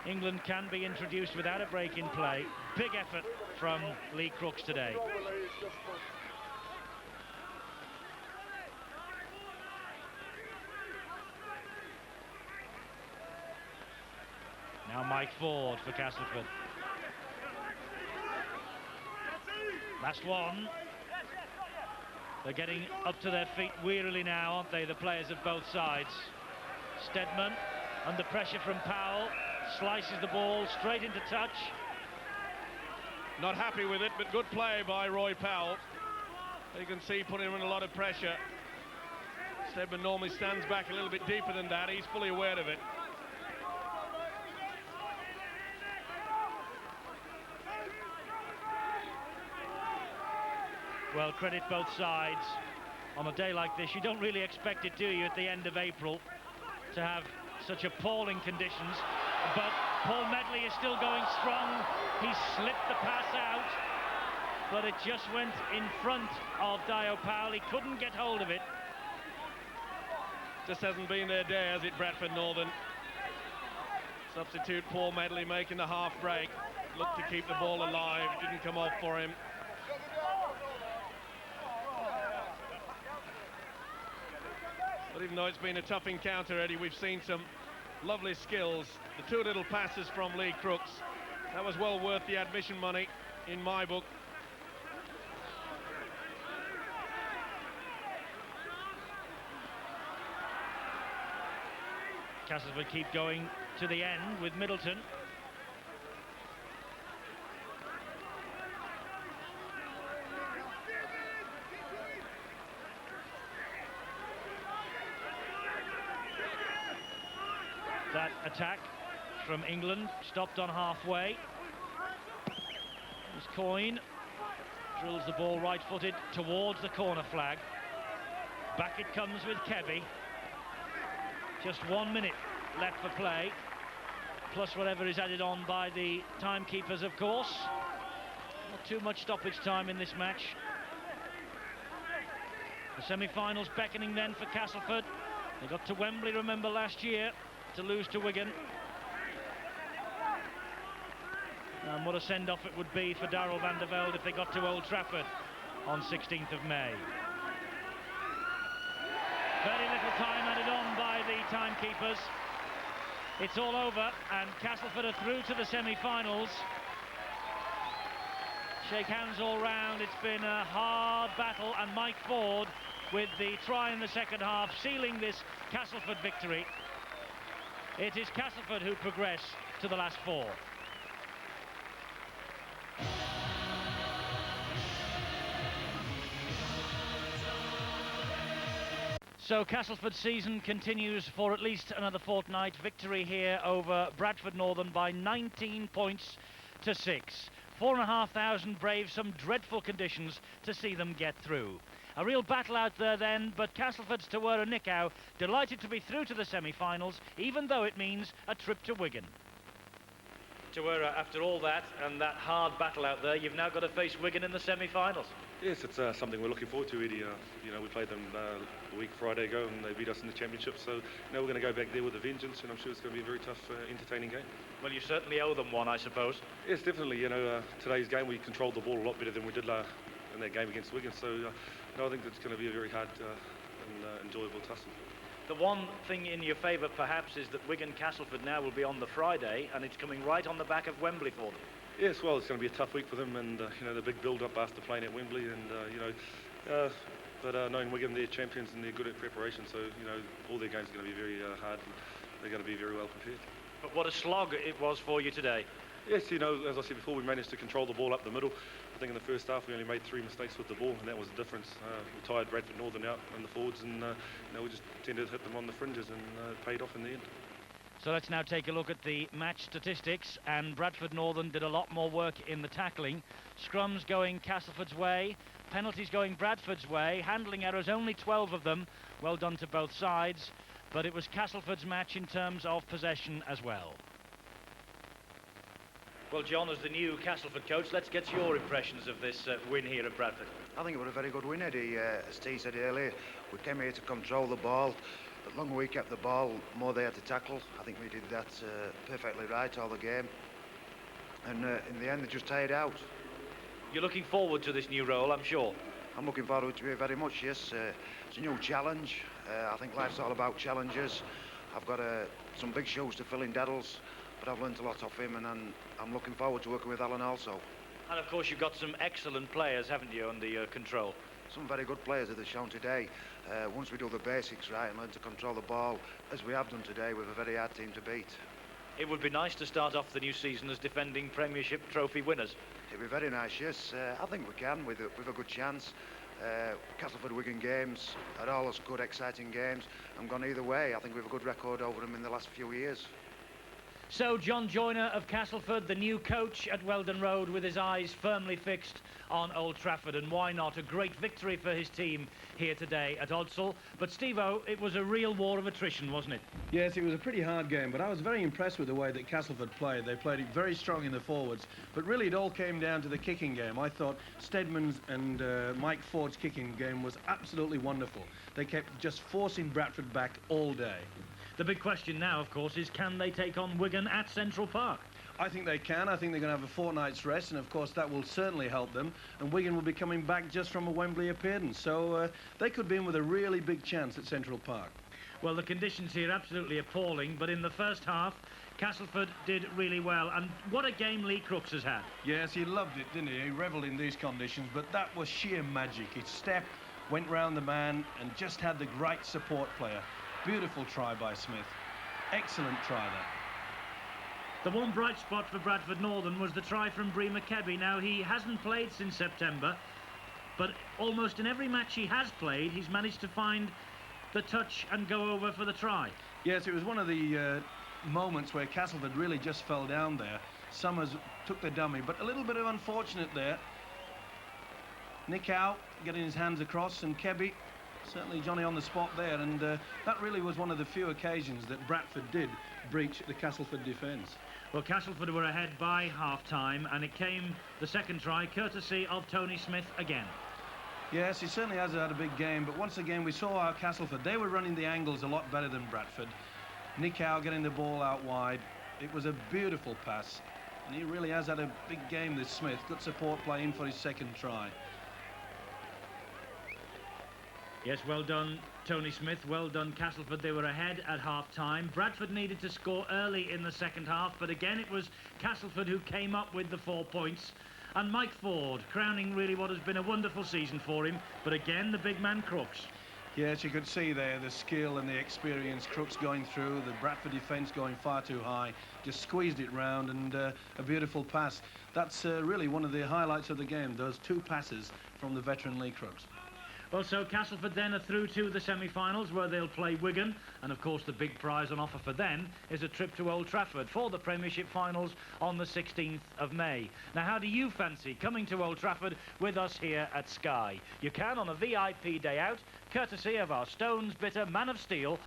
England can be introduced without a break in play. Big effort from Lee Crooks today. Now Mike Ford for Castleford. Last one. They're getting up to their feet wearily now, aren't they, the players of both sides. Stedman, under pressure from Powell, slices the ball straight into touch. Not happy with it, but good play by Roy Powell. You can see putting him in a lot of pressure. Stedman normally stands back a little bit deeper than that. He's fully aware of it. Well, credit both sides. On a day like this, you don't really expect it, do you, at the end of April, to have such appalling conditions. But Paul Medley is still going strong. He slipped the pass out, but it just went in front of Dio Powell. He couldn't get hold of it. Just hasn't been their day, has it, Bradford Northern? Substitute Paul Medley making the half break. Looked to keep the ball alive. Didn't come off for him. But even though it's been a tough encounter, Eddie, we've seen some lovely skills. The two little passes from Lee Crooks. That was well worth the admission money in my book. Castleford keep going to the end with Middleton. That attack from England stopped on halfway. There's Coyne, drills the ball right-footed towards the corner flag. Back it comes with Kebby. Just 1 minute left for play, plus whatever is added on by the timekeepers, of course. Not too much stoppage time in this match. The semi-finals beckoning then for Castleford. They got to Wembley, remember, last year, to lose to Wigan. And what a send-off it would be for Darrell van der Velde if they got to Old Trafford on 16th of May. Very little time added on by the timekeepers. It's all over, and Castleford are through to the semi-finals. Shake hands all round. It's been a hard battle, and Mike Ford with the try in the second half, sealing this Castleford victory. It is Castleford who progress to the last four. So Castleford's season continues for at least another fortnight. Victory here over Bradford Northern by 19 points to 6. 4,500 brave, some dreadful conditions to see them get through. A real battle out there then, but Castleford's Tawera Nicow delighted to be through to the semi-finals, even though it means a trip to Wigan. Tawera, after all that and that hard battle out there, you've now got to face Wigan in the semi-finals. Yes, it's something we're looking forward to, Eddie. You know, we played them a week Friday ago and they beat us in the championship, so now we're going to go back there with a vengeance, and I'm sure it's going to be a very tough, entertaining game. Well, you certainly owe them one, I suppose. Yes, definitely. You know, today's game we controlled the ball a lot better than we did in that game against Wigan, so no, I think it's going to be a very hard and enjoyable tussle. The one thing in your favour, perhaps, is that Wigan-Castleford now will be on the Friday, and it's coming right on the back of Wembley for them. Yes, well, it's going to be a tough week for them, and you know, the big build-up after playing at Wembley, and you know, but knowing Wigan, they're champions and they're good at preparation, so you know, all their games are going to be very hard. And they're going to be very well prepared. But what a slog it was for you today. Yes, you know, as I said before, we managed to control the ball up the middle. I think in the first half we only made 3 mistakes with the ball, and that was the difference. We tired Bradford Northern out in the forwards, and you know, we just tended to hit them on the fringes, and it paid off in the end. So let's now take a look at the match statistics, and Bradford Northern did a lot more work in the tackling. Scrums going Castleford's way, penalties going Bradford's way, handling errors, only 12 of them. Well done to both sides, but it was Castleford's match in terms of possession as well. Well, John, as the new Castleford coach, let's get your impressions of this win here at Bradford. I think it was a very good win, Eddie. As Steve said earlier, we came here to control the ball. The longer we kept the ball, the more they had to tackle. I think we did that perfectly right all the game. And in the end, they just tired out. You're looking forward to this new role, I'm sure. I'm looking forward to it very much, yes. It's a new challenge. I think life's all about challenges. I've got some big shoes to fill in Daddles, but I've learned a lot off him, and I'm looking forward to working with Alan also. And of course you've got some excellent players, haven't you, under your control? Some very good players that have shown today. Once we do the basics right and learn to control the ball, as we have done today, with a very hard team to beat. It would be nice to start off the new season as defending Premiership trophy winners. It'd be very nice, yes. I think we can with a good chance. Castleford-Wigan games are always good, exciting games. I'm gone either way. I think we have a good record over them in the last few years. So John Joyner of Castleford, the new coach at Weldon Road, with his eyes firmly fixed on Old Trafford, and why not? A great victory for his team here today at Odsal. But Steve-O, it was a real war of attrition, wasn't it? Yes, it was a pretty hard game, but I was very impressed with the way that Castleford played. They played it very strong in the forwards, but really it all came down to the kicking game. I thought Stedman's and Mike Ford's kicking game was absolutely wonderful. They kept just forcing Bradford back all day. The big question now, of course, is can they take on Wigan at Central Park? I think they can. I think they're going to have a fortnight's rest, and of course that will certainly help them. And Wigan will be coming back just from a Wembley appearance, so they could be in with a really big chance at Central Park. Well, the conditions here are absolutely appalling, but in the first half, Castleford did really well, and what a game Lee Crooks has had. Yes, he loved it, didn't he? He revelled in these conditions, but that was sheer magic. His step went round the man and just had the great support player. Beautiful try by Smith. Excellent try there. The one bright spot for Bradford Northern was the try from Bree McKebby. Now, he hasn't played since September, but almost in every match he has played, he's managed to find the touch and go over for the try. Yes, it was one of the moments where Castleford really just fell down there. Summers took the dummy, but a little bit of unfortunate there. Nick out, getting his hands across, and Kebby, certainly Johnny on the spot there, and that really was one of the few occasions that Bradford did breach the Castleford defence. Well, Castleford were ahead by half-time, and it came, the second try, courtesy of Tony Smith again. Yes, he certainly has had a big game, but once again we saw our Castleford. They were running the angles a lot better than Bradford. Nick Howe getting the ball out wide. It was a beautiful pass, and he really has had a big game, this Smith. Good support play in for his second try. Yes, well done, Tony Smith. Well done, Castleford. They were ahead at half-time. Bradford needed to score early in the second half, but again it was Castleford who came up with the 4 points. And Mike Ford, crowning really what has been a wonderful season for him, but again, the big man Crooks. Yes, you could see there the skill and the experience. Crooks going through, the Bradford defence going far too high, just squeezed it round, and a beautiful pass. That's really one of the highlights of the game, those 2 passes from the veteran Lee Crooks. Well, so Castleford then are through to the semi-finals, where they'll play Wigan, and of course the big prize on offer for them is a trip to Old Trafford for the Premiership finals on the 16th of May. Now, how do you fancy coming to Old Trafford with us here at Sky? You can on a VIP day out, courtesy of our Stones Bitter Man of Steel.